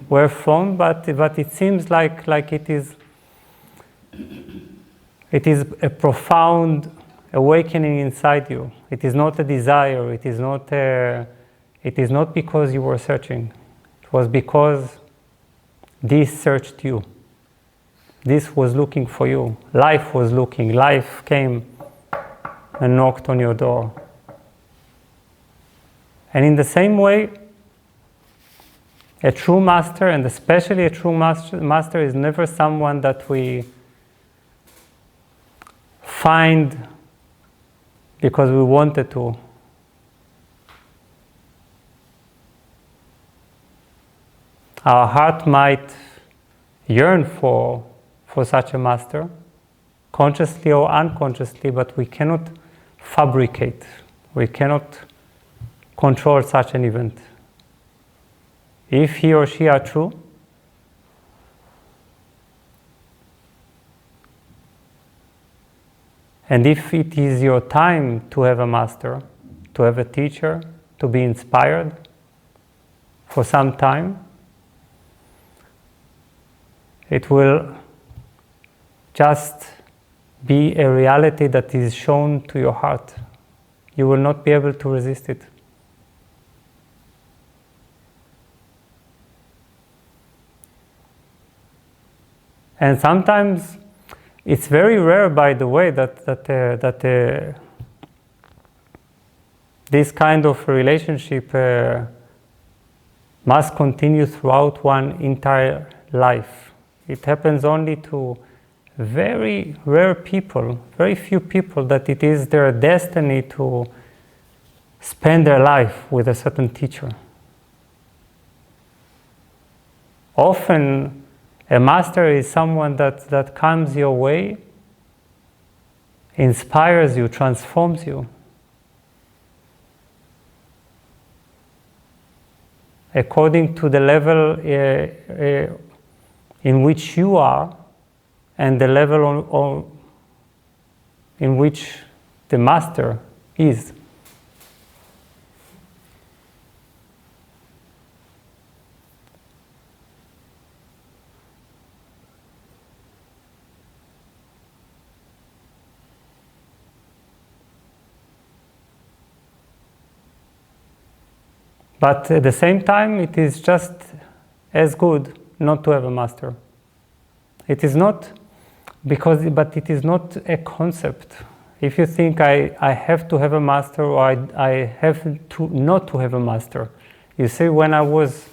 where from, but it seems like it is a profound awakening inside you. It is not a desire, it is not because you were searching. It was because this searched you. This was looking for you. Life was looking. Life came and knocked on your door. And in the same way, a true master, and especially a true master, is never someone that we find because we wanted to. Our heart might yearn for such a master, consciously or unconsciously, but we cannot fabricate, we cannot control such an event. If he or she are true, and if it is your time to have a master, to have a teacher, to be inspired for some time, it will just be a reality that is shown to your heart. You will not be able to resist it. And sometimes it's very rare, by the way, that this kind of relationship must continue throughout one entire life. It happens only to very rare people, very few people, that it is their destiny to spend their life with a certain teacher. Often, a master is someone that comes your way, inspires you, transforms you, according to the level in which you are and the level in which the master is. But at the same time, it is just as good not to have a master. It is not but it is not a concept. If you think I have to have a master, or I have to not to have a master. You see, when I was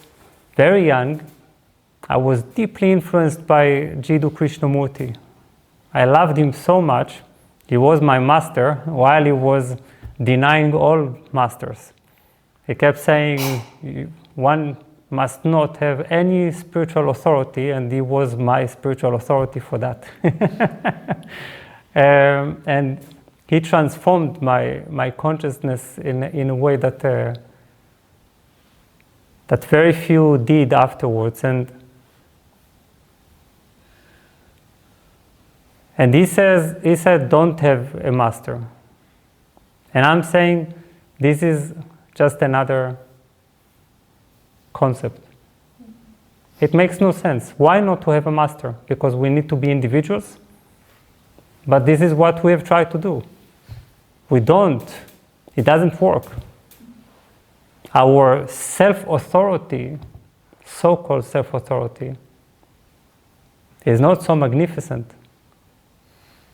very young, I was deeply influenced by Jiddu Krishnamurti. I loved him so much. He was my master while he was denying all masters. He kept saying, one must not have any spiritual authority, and he was my spiritual authority for that. And he transformed my consciousness in a way that that very few did afterwards. And he said, don't have a master. And I'm saying this is just another concept. It makes no sense. Why not to have a master? Because we need to be individuals. But this is what we have tried to do. We don't. It doesn't work. Our self-authority, so-called self-authority, is not so magnificent.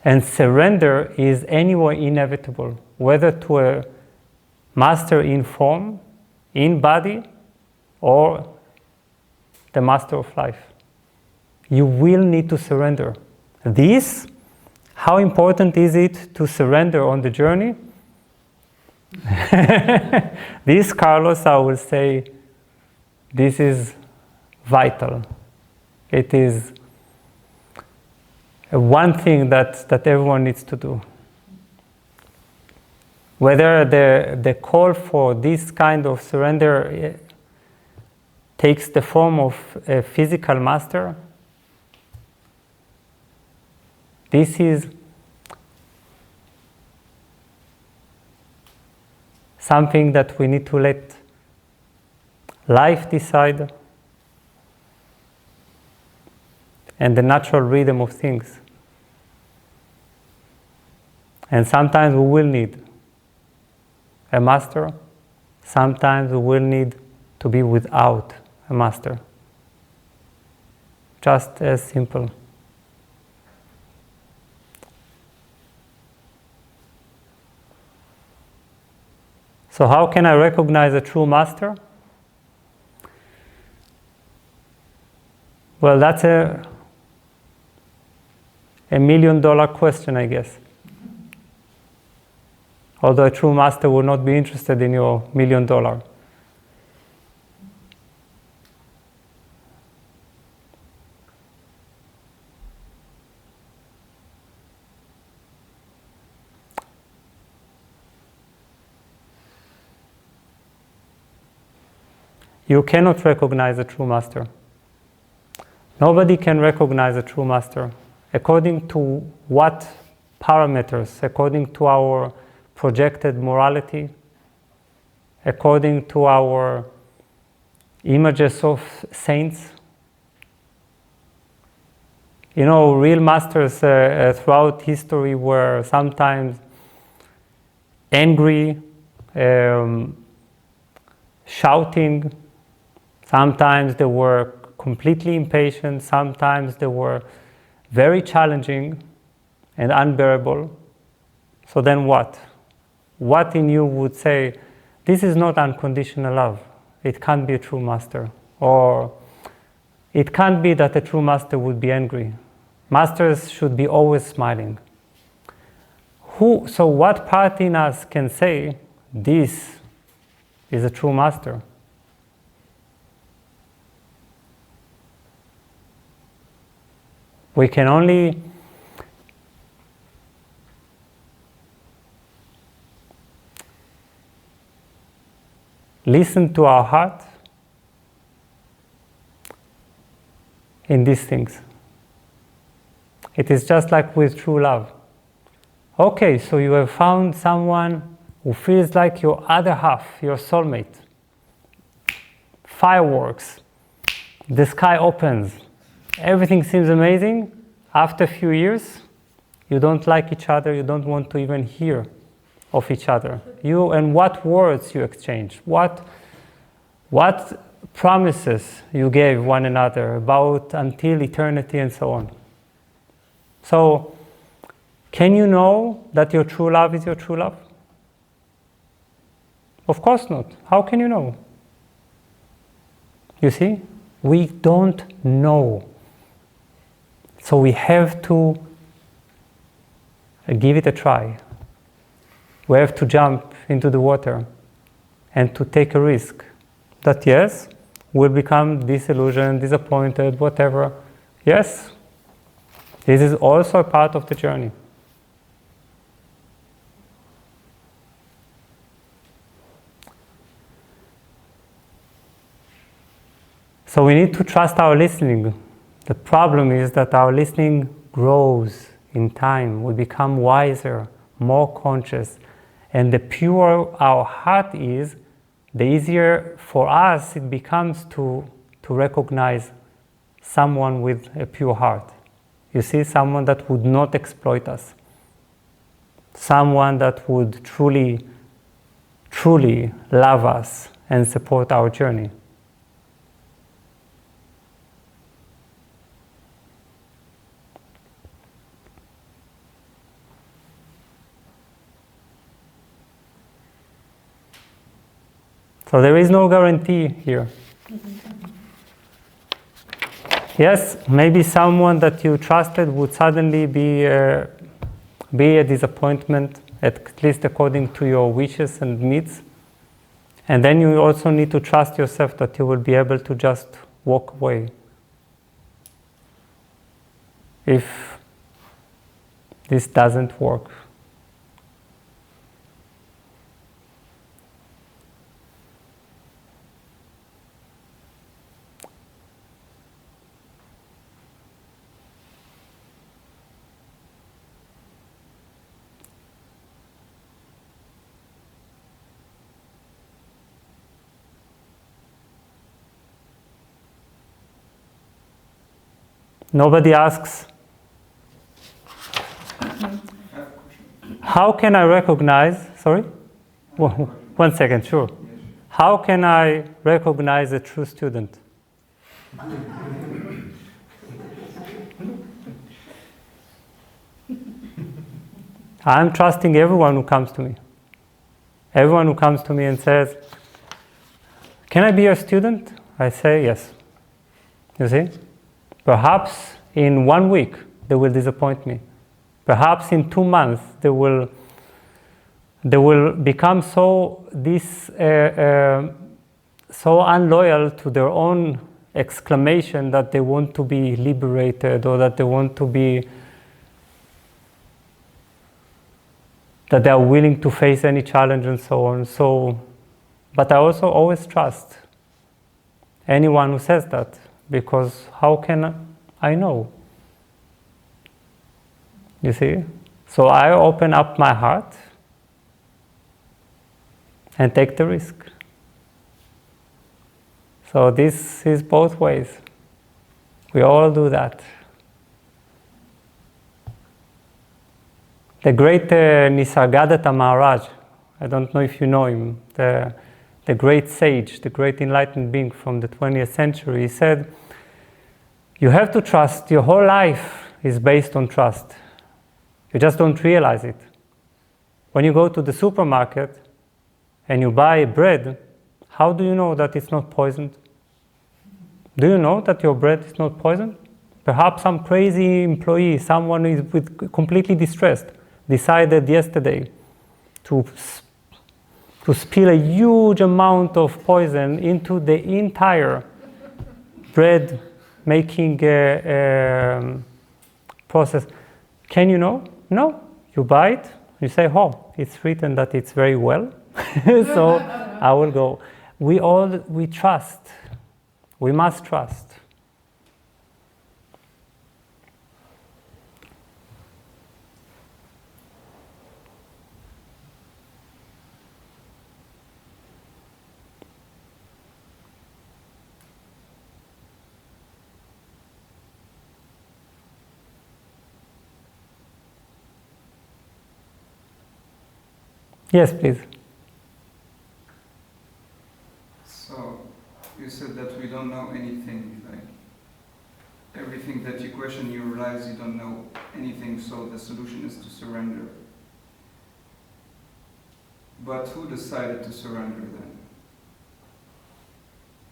And surrender is anyway inevitable, whether to a master in form, in body, or the master of life. You will need to surrender. This, how important is it to surrender on the journey? This, Carlos, I will say, this is vital. It is one thing that everyone needs to do. Whether the call for this kind of surrender takes the form of a physical master, this is something that we need to let life decide and the natural rhythm of things. And sometimes we will need a master, sometimes we will need to be without a master. Just as simple. So how can I recognize a true master? Well, that's a $1 million question, I guess. Although a true master would not be interested in your $1 million. You cannot recognize a true master. Nobody can recognize a true master. According to what parameters? According to our projected morality? According to our images of saints? You know, real masters throughout history were sometimes angry, shouting. Sometimes they were completely impatient. Sometimes they were very challenging and unbearable. So then what? What in you would say, this is not unconditional love. It can't be a true master. Or it can't be that a true master would be angry. Masters should be always smiling. So what part in us can say, this is a true master? We can only listen to our heart in these things. It is just like with true love. Okay, so you have found someone who feels like your other half, your soulmate. Fireworks, the sky opens, everything seems amazing. After a few years, you don't like each other, you don't want to even hear of each other. You and what words you exchange, what promises you gave one another about until eternity and so on. So, can you know that your true love is your true love? Of course not. How can you know? You see, we don't know. So we have to give it a try. We have to jump into the water and to take a risk that yes, will become disillusioned, disappointed, whatever. Yes, this is also a part of the journey. So we need to trust our listening. The problem is that our listening grows in time. We become wiser, more conscious. And the purer our heart is, the easier for us it becomes to recognize someone with a pure heart. You see, someone that would not exploit us. Someone that would truly, truly love us and support our journey. So there is no guarantee here. Yes, maybe someone that you trusted would suddenly be a disappointment, at least according to your wishes and needs. And then you also need to trust yourself that you will be able to just walk away. If this doesn't work. Nobody asks, how can I recognize, sorry? One second, sure. How can I recognize a true student? I'm trusting everyone who comes to me. Everyone who comes to me and says, can I be your student? I say yes. You see? Perhaps in 1 week they will disappoint me. Perhaps in 2 months they will become so unloyal to their own exclamation that they want to be liberated, or that they want to be, that they are willing to face any challenge and so on. So, but I also always trust anyone who says that, because how can I know? You see? So I open up my heart and take the risk. So this is both ways. We all do that. The great Nisargadatta Maharaj, I don't know if you know him, the great sage, the great enlightened being from the 20th century, he said, you have to trust. Your whole life is based on trust. You just don't realize it. When you go to the supermarket and you buy bread, how do you know that it's not poisoned? Do you know that your bread is not poisoned? Perhaps some crazy employee, someone who is completely distressed, decided yesterday to spill a huge amount of poison into the entire bread making process. Can you know? No. You buy it, you say, oh, it's written that it's very well, so I will go. We trust. We must trust. Yes, please. So, you said that we don't know anything, like everything that you question, you realize you don't know anything, so the solution is to surrender. But who decided to surrender then?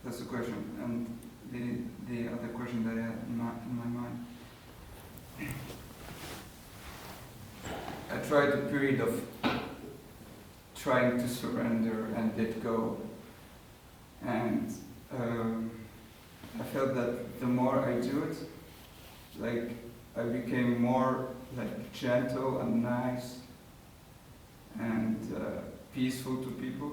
That's the question. And the other question that I had in my mind. I tried a period of trying to surrender and let go. And I felt that the more I do it, like I became more like gentle and nice and peaceful to people.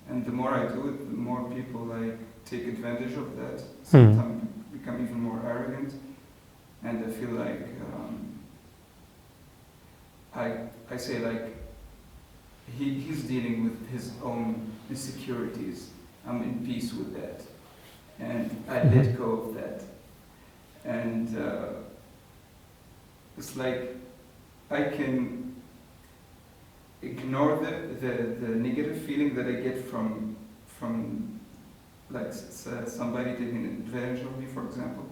And the more I do it, the more people like take advantage of that. Sometimes become even more arrogant, and I feel like I say like he's dealing with his own insecurities. I'm in peace with that, and I let go of that. And it's like I can ignore the negative feeling that I get from like somebody taking advantage of me, for example.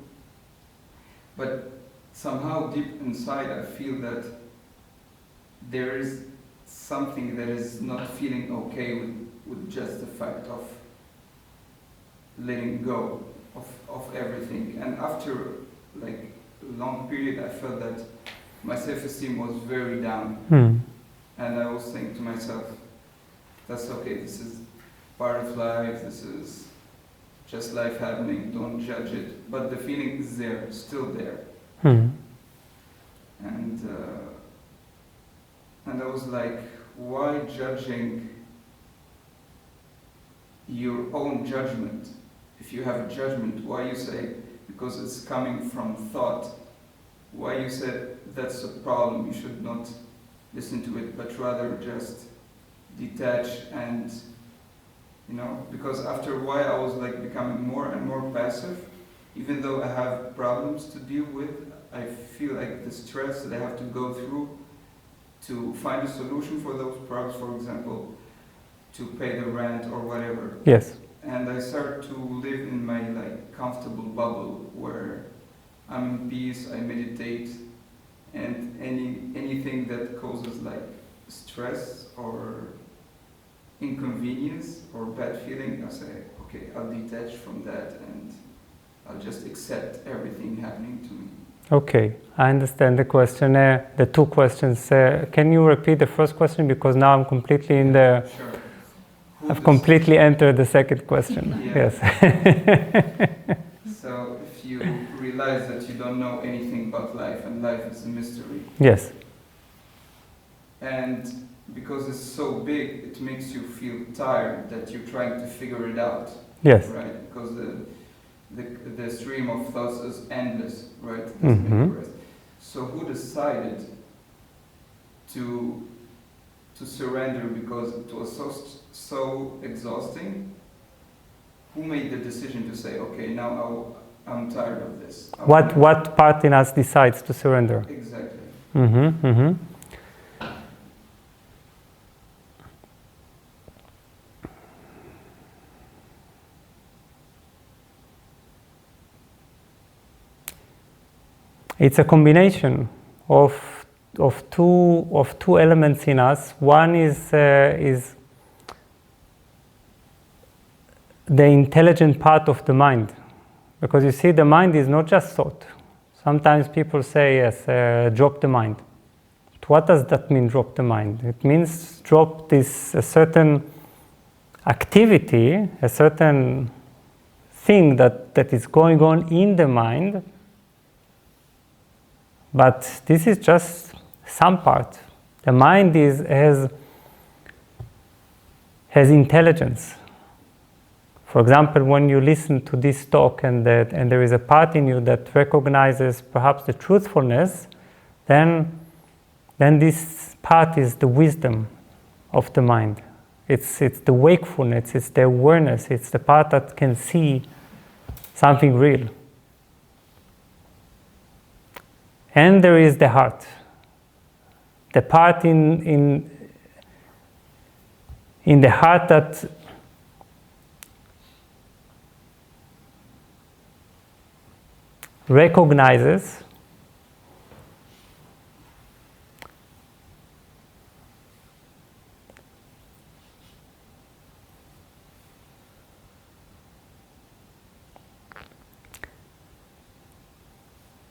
But somehow deep inside I feel that there is something that is not feeling okay with just the fact of letting go of everything. And after like a long period I felt that my self-esteem was very down. And I was saying to myself, that's okay, this is part of life, this is just life happening, don't judge it. But the feeling is there, still there. And I was like, why judging your own judgment? If you have a judgment, why you say, because it's coming from thought, why you said that's a problem, you should not listen to it, but rather just detach and, you know, because after a while I was like becoming more and more passive. Even though I have problems to deal with, I feel like the stress that I have to go through to find a solution for those problems, for example, to pay the rent or whatever. Yes. And I start to live in my like comfortable bubble where I'm in peace, I meditate, and anything that causes like stress or inconvenience or bad feeling, I say, okay, I'll detach from that and I'll just accept everything happening to me. Okay, I understand the question. The two questions. Can you repeat the first question, because now I'm completely in the. Sure. I've completely entered the second question. Yeah. Yes. So if you realize that you don't know anything about life and life is a mystery. Yes. And because it's so big, it makes you feel tired that you're trying to figure it out. Yes. Right? Because the stream of thoughts is endless, right? It doesn't make you rest. So who decided to surrender because it was so exhausting? Who made the decision to say, okay, now I'm tired of this? What part in us decides to surrender? Exactly. It's a combination of two elements in us. One is the intelligent part of the mind, because you see, the mind is not just thought. Sometimes people say, yes, drop the mind. But what does that mean, drop the mind? It means drop a certain activity, a certain thing that is going on in the mind. But this is just some part. The mind has intelligence. For example, when you listen to this talk and there is a part in you that recognizes perhaps the truthfulness, then this part is the wisdom of the mind. It's the wakefulness, it's the awareness, it's the part that can see something real. And there is the heart, the part in the heart that recognizes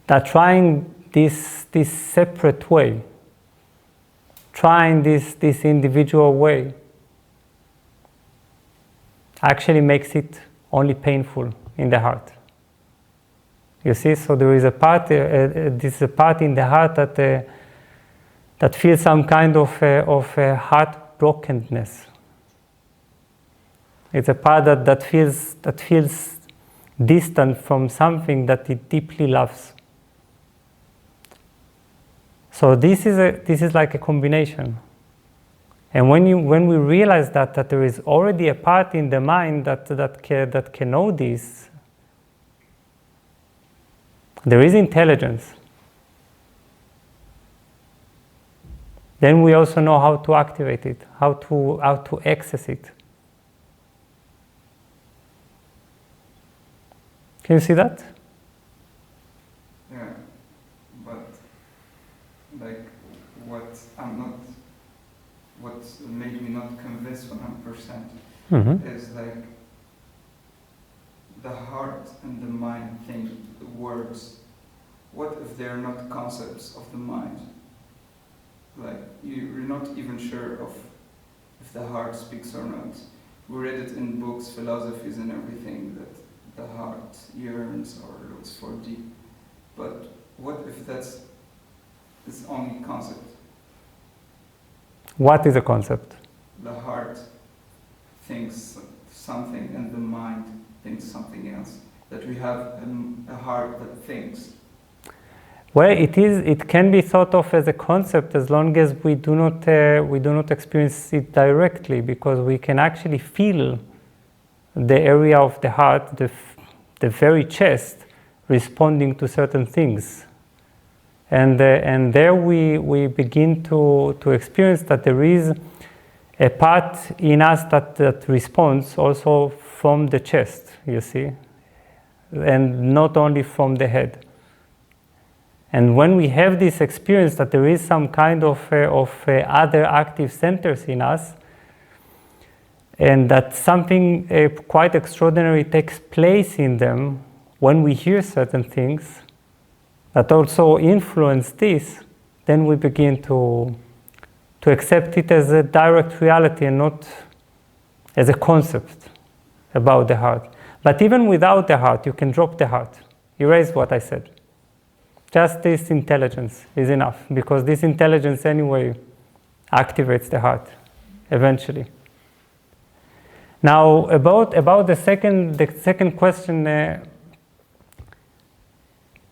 that trying this separate way, trying this individual way, actually makes it only painful in the heart. You see, so there is a part, this is a part in the heart that feels some kind of heartbrokenness. It's a part that feels distant from something that it deeply loves. So this is like a combination. And when we realize that there is already a part in the mind that can know this, there is intelligence. Then we also know how to activate it, how to access it. Can you see that? Yeah, but like what made me not convinced 100% is like the heart and the mind think words. What if they're not concepts of the mind? Like you're not even sure of if the heart speaks or not. We read it in books, philosophies and everything that the heart yearns or looks for deep. But what if that's its only concept? What is a concept? The heart thinks something and the mind thinks something else. That we have a heart that thinks. Well, it can be thought of as a concept as long as we do not experience it directly, because we can actually feel the area of the heart, the very chest, responding to certain things. And there we begin to experience that there is a part in us that responds also from the chest, you see, and not only from the head. And when we have this experience that there is some kind of other active centers in us, and that something quite extraordinary takes place in them when we hear certain things that also influence this, then we begin to accept it as a direct reality and not as a concept about the heart. But even without the heart, you can drop the heart. Erase what I said. Just this intelligence is enough, because this intelligence anyway activates the heart eventually. Now about the second question,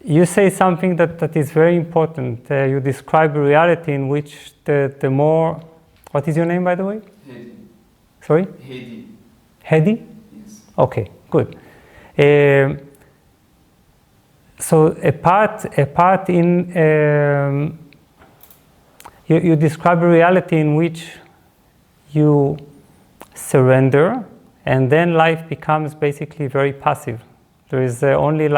you say something that is very important. You describe a reality in which the more... What is your name, by the way? Hedi. Sorry? Hedi. Hedi? Yes. Okay, good. So a part in... you describe a reality in which you surrender, and then life becomes basically very passive. There is only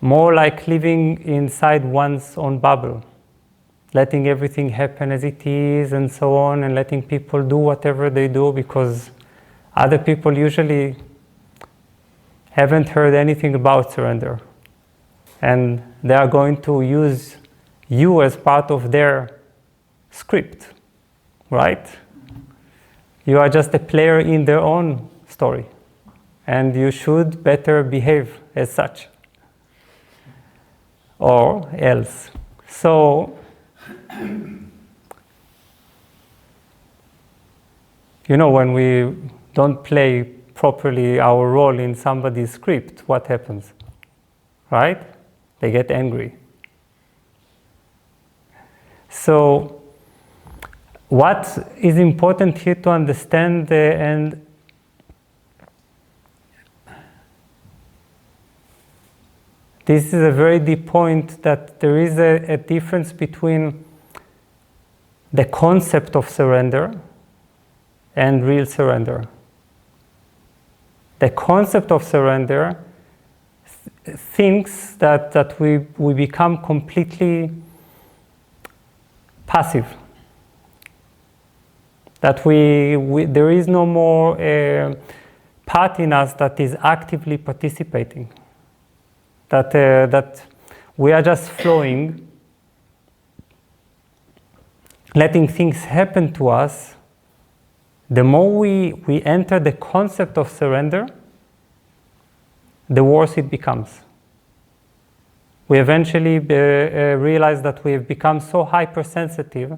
more like living inside one's own bubble, letting everything happen as it is and so on, and letting people do whatever they do, because other people usually haven't heard anything about surrender, and they are going to use you as part of their script, right? You are just a player in their own story, and you should better behave as such, or else. So, when we don't play properly our role in somebody's script, what happens? Right? They get angry. So, what is important here to understand, and this is a very deep point, that there is a difference between the concept of surrender and real surrender. The concept of surrender thinks that we become completely passive. That there is no more part in us that is actively participating. That we are just flowing, letting things happen to us the more we enter the concept of surrender, the worse it becomes. We eventually realize that we have become so hypersensitive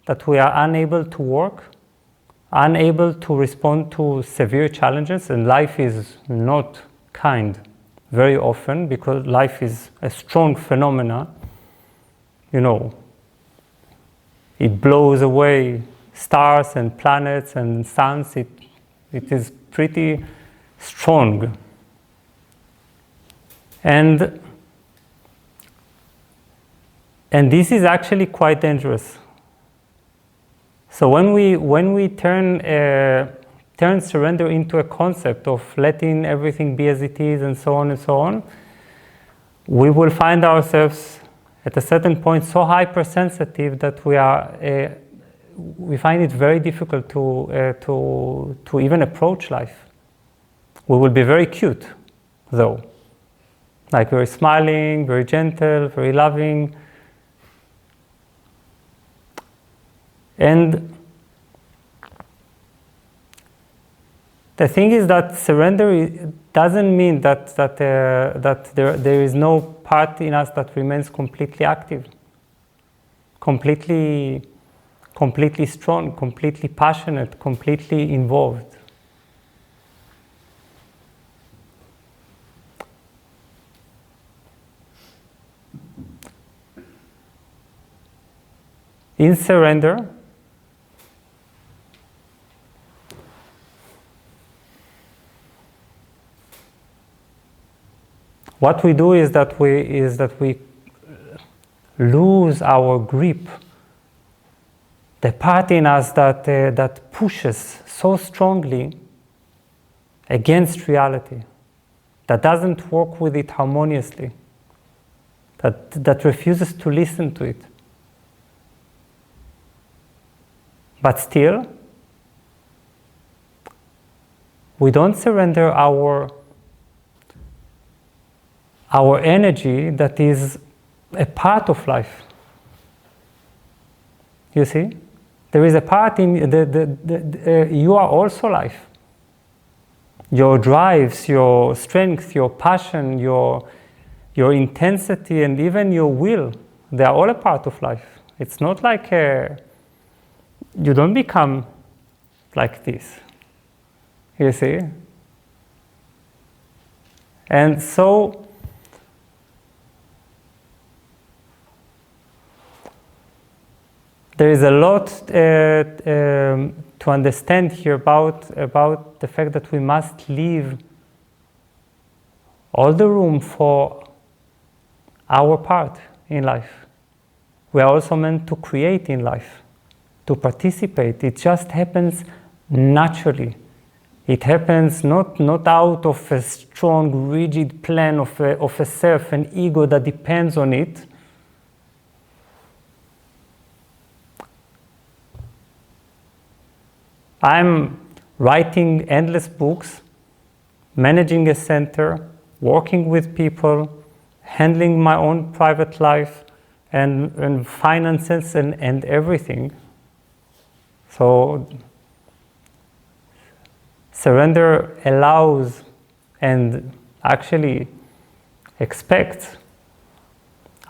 that we are unable to work, unable to respond to severe challenges, and life is not kind very often because life is a strong phenomena. You know, it blows away stars and planets and suns. It is pretty strong. And this is actually quite dangerous. So when we turn surrender into a concept of letting everything be as it is and so on, we will find ourselves at a certain point so hypersensitive that we find it very difficult to even approach life. We will be very cute, though, like very smiling, very gentle, very loving. And the thing is that surrender doesn't mean that there is no part in us that remains completely active, completely strong, completely passionate, completely involved. In surrender, what we do is that we lose our grip. The part in us that pushes so strongly against reality, that doesn't work with it harmoniously, that refuses to listen to it. But still, we don't surrender our energy that is a part of life. You see? There is a part in you are also life. Your drives, your strength, your passion, your intensity, and even your will, they are all a part of life. It's not like you don't become like this. You see? And so there is a lot to understand here about the fact that we must leave all the room for our part in life. We are also meant to create in life, to participate. It just happens naturally. It happens not out of a strong, rigid plan of a self, an ego that depends on it. I'm writing endless books, managing a center, working with people, handling my own private life and finances and everything. So surrender allows and actually expects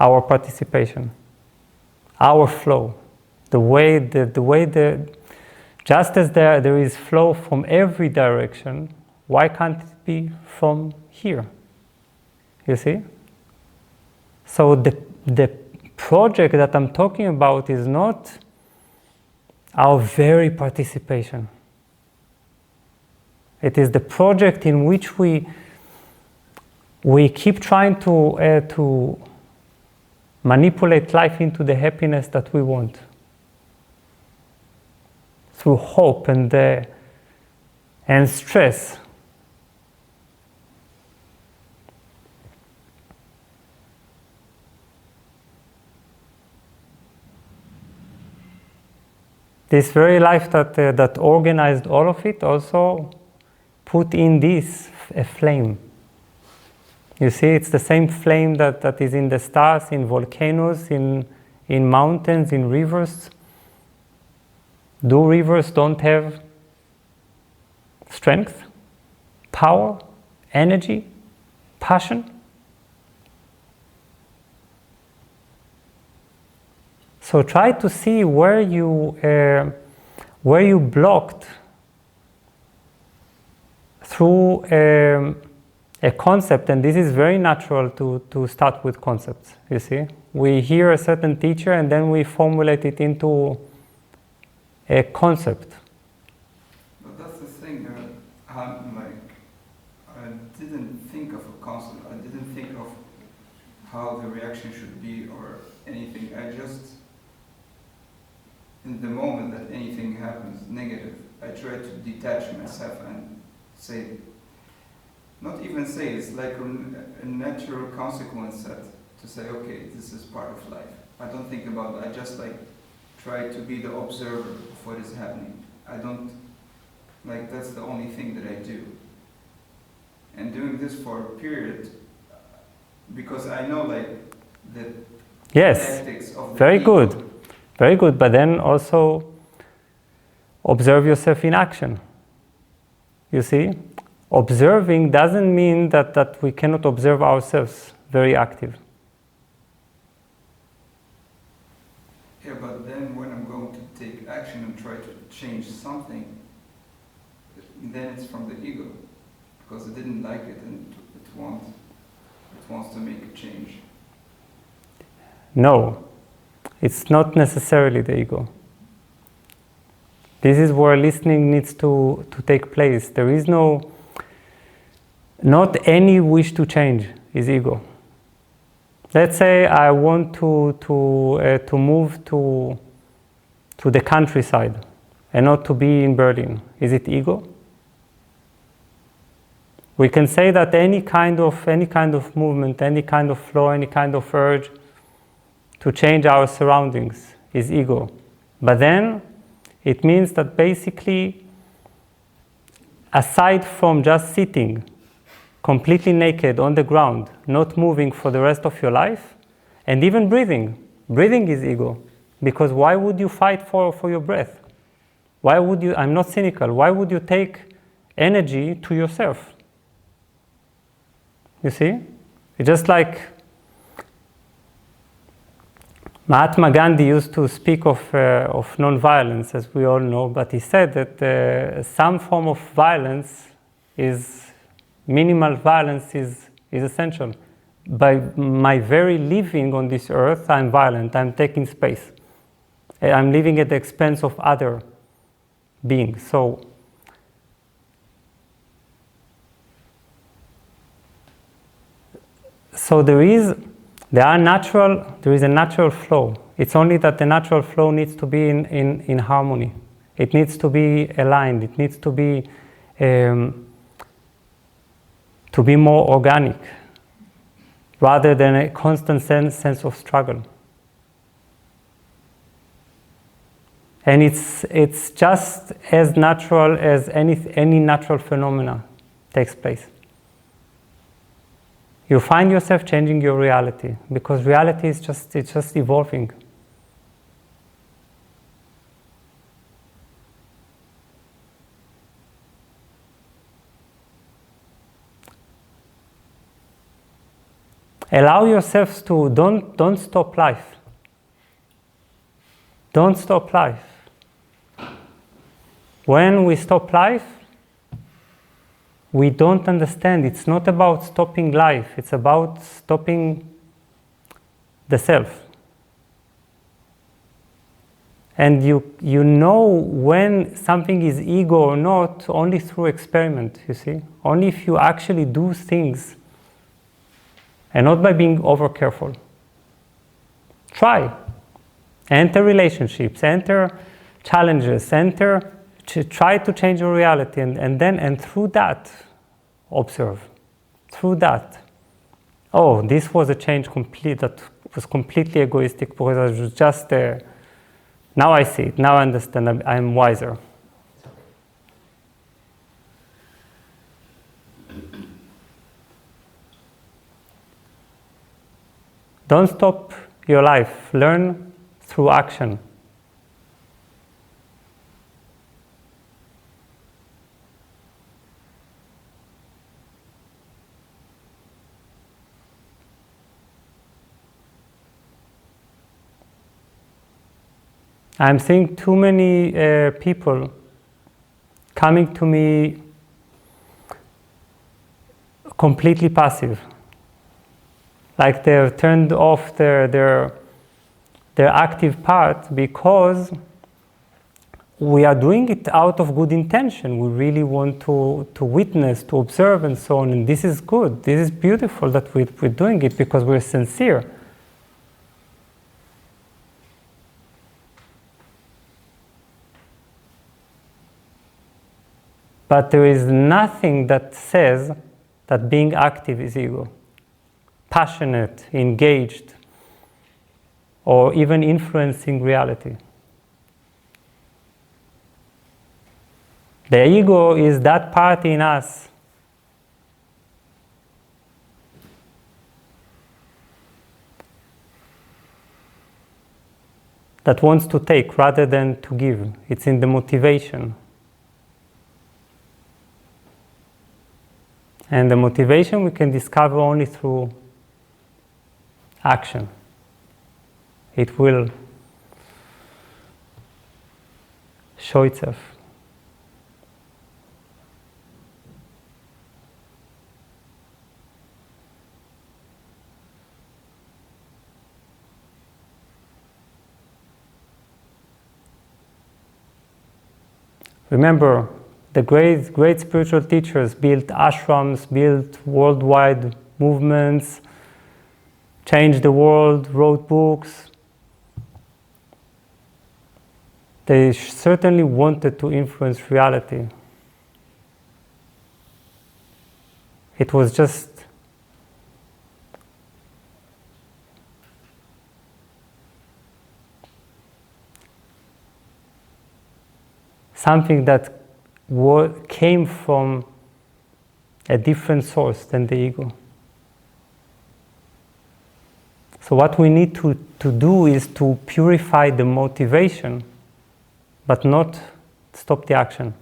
our participation, our flow, just as there is flow from every direction, why can't it be from here? You see? So the project that I'm talking about is not our very participation. It is the project in which we keep trying to manipulate life into the happiness that we want, through hope and stress. This very life that organized all of it also put in this a flame. You see, it's the same flame that is in the stars, in volcanoes, in mountains, in rivers. Do rivers don't have strength, power, energy, passion. So try to see where you blocked through a concept, and this is very natural to start with concepts, you see. We hear a certain teacher and then we formulate it into a concept. But that's the thing, I didn't think of a concept, I didn't think of how the reaction should be or anything. I just, in the moment that anything happens negative, I try to detach myself and say, not even say, it's like a natural consequence that to say, okay, this is part of life. I don't think about it, I just like try to be the observer of what is happening. I don't, like that's the only thing that I do. And doing this for a period, because I know like the tactics of the very people. good. Very good, but then also observe yourself in action. You see? Observing doesn't mean that we cannot observe ourselves very active. Yeah, but then when I'm going to take action and try to change something, then it's from the ego, because it didn't like it and it wants to make a change. No, it's not necessarily the ego. This is where listening needs to take place. There is not any wish to change is ego. Let's say I want to move to the countryside and not to be in Berlin. Is it ego? We can say that any kind of movement, any kind of flow, any kind of urge to change our surroundings is ego. But then it means that basically, aside from just sitting completely naked on the ground, not moving for the rest of your life, and even breathing is ego. Because why would you fight for your breath? Why would you, I'm not cynical, why would you take energy to yourself? You see? It's just like Mahatma Gandhi used to speak of non-violence, as we all know, but he said that some form of violence minimal violence is essential. By my very living on this earth, I'm violent, I'm taking space. I'm living at the expense of other beings. So there is a natural flow. It's only that the natural flow needs to be in harmony. It needs to be aligned. It needs to be more organic, rather than a constant sense of struggle. And it's just as natural as any natural phenomena takes place. You find yourself changing your reality, because reality is just evolving. Allow yourselves to don't stop life. Don't stop life. When we stop life, we don't understand. It's not about stopping life. It's about stopping the self. And you know when something is ego or not only through experiment, you see? Only if you actually do things, and not by being over careful. Try. Enter relationships, enter challenges, try to change your reality, and through that, observe. Through that. Oh, this was a change that was completely egoistic, because I was just now I see it, now I understand, I'm wiser. Don't stop your life. Learn through action. I'm seeing too many people coming to me completely passive, like they've turned off their active part because we are doing it out of good intention. We really want to witness, to observe, and so on. And this is good. This is beautiful that we're doing it because we're sincere. But there is nothing that says that being active is ego. Passionate, engaged, or even influencing reality. The ego is that part in us that wants to take rather than to give. It's in the motivation. And the motivation we can discover only through action. It will show itself. Remember, the great spiritual teachers built ashrams, built worldwide movements, changed the world, wrote books. They certainly wanted to influence reality. It was just something that came from a different source than the ego. So what we need to do is to purify the motivation, but not stop the action.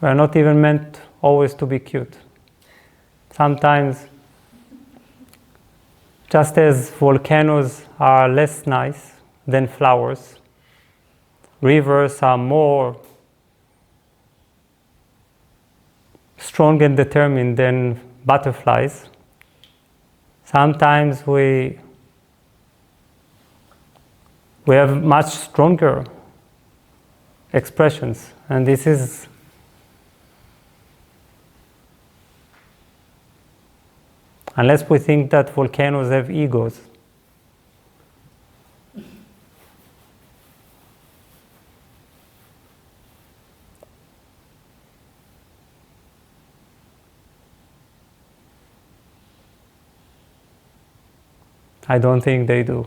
We are not even meant always to be cute. Sometimes, just as volcanoes are less nice than flowers, rivers are more strong and determined than butterflies. Sometimes we have much stronger expressions, and this is unless we think that volcanoes have egos. I don't think they do.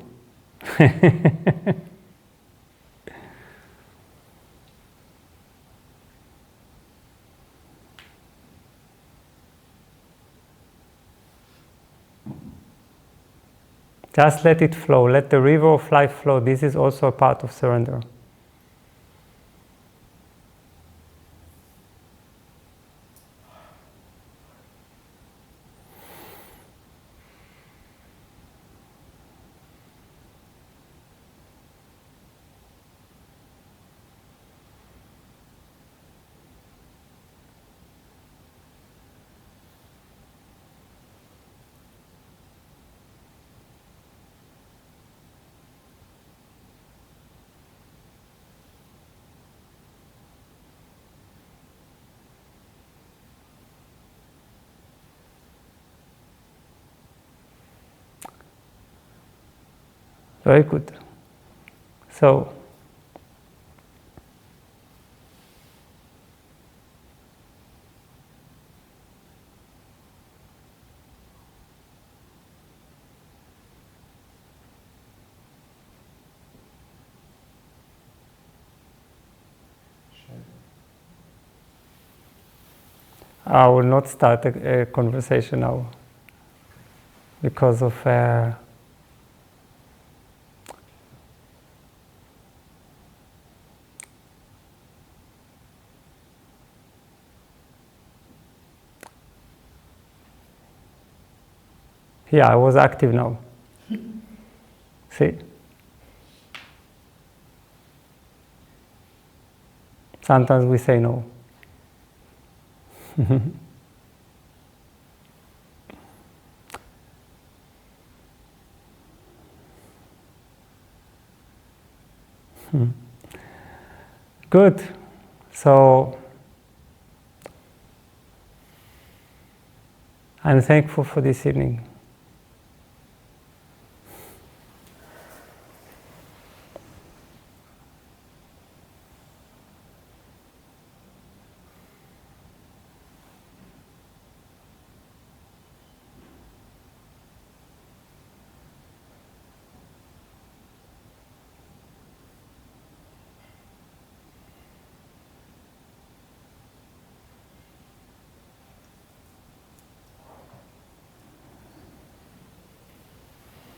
Just let it flow. Let the river of life flow. This is also a part of surrender. Very good. So, I will not start a conversation now because of Yeah, I was active now. See? Sometimes we say no. Good. So, I'm thankful for this evening.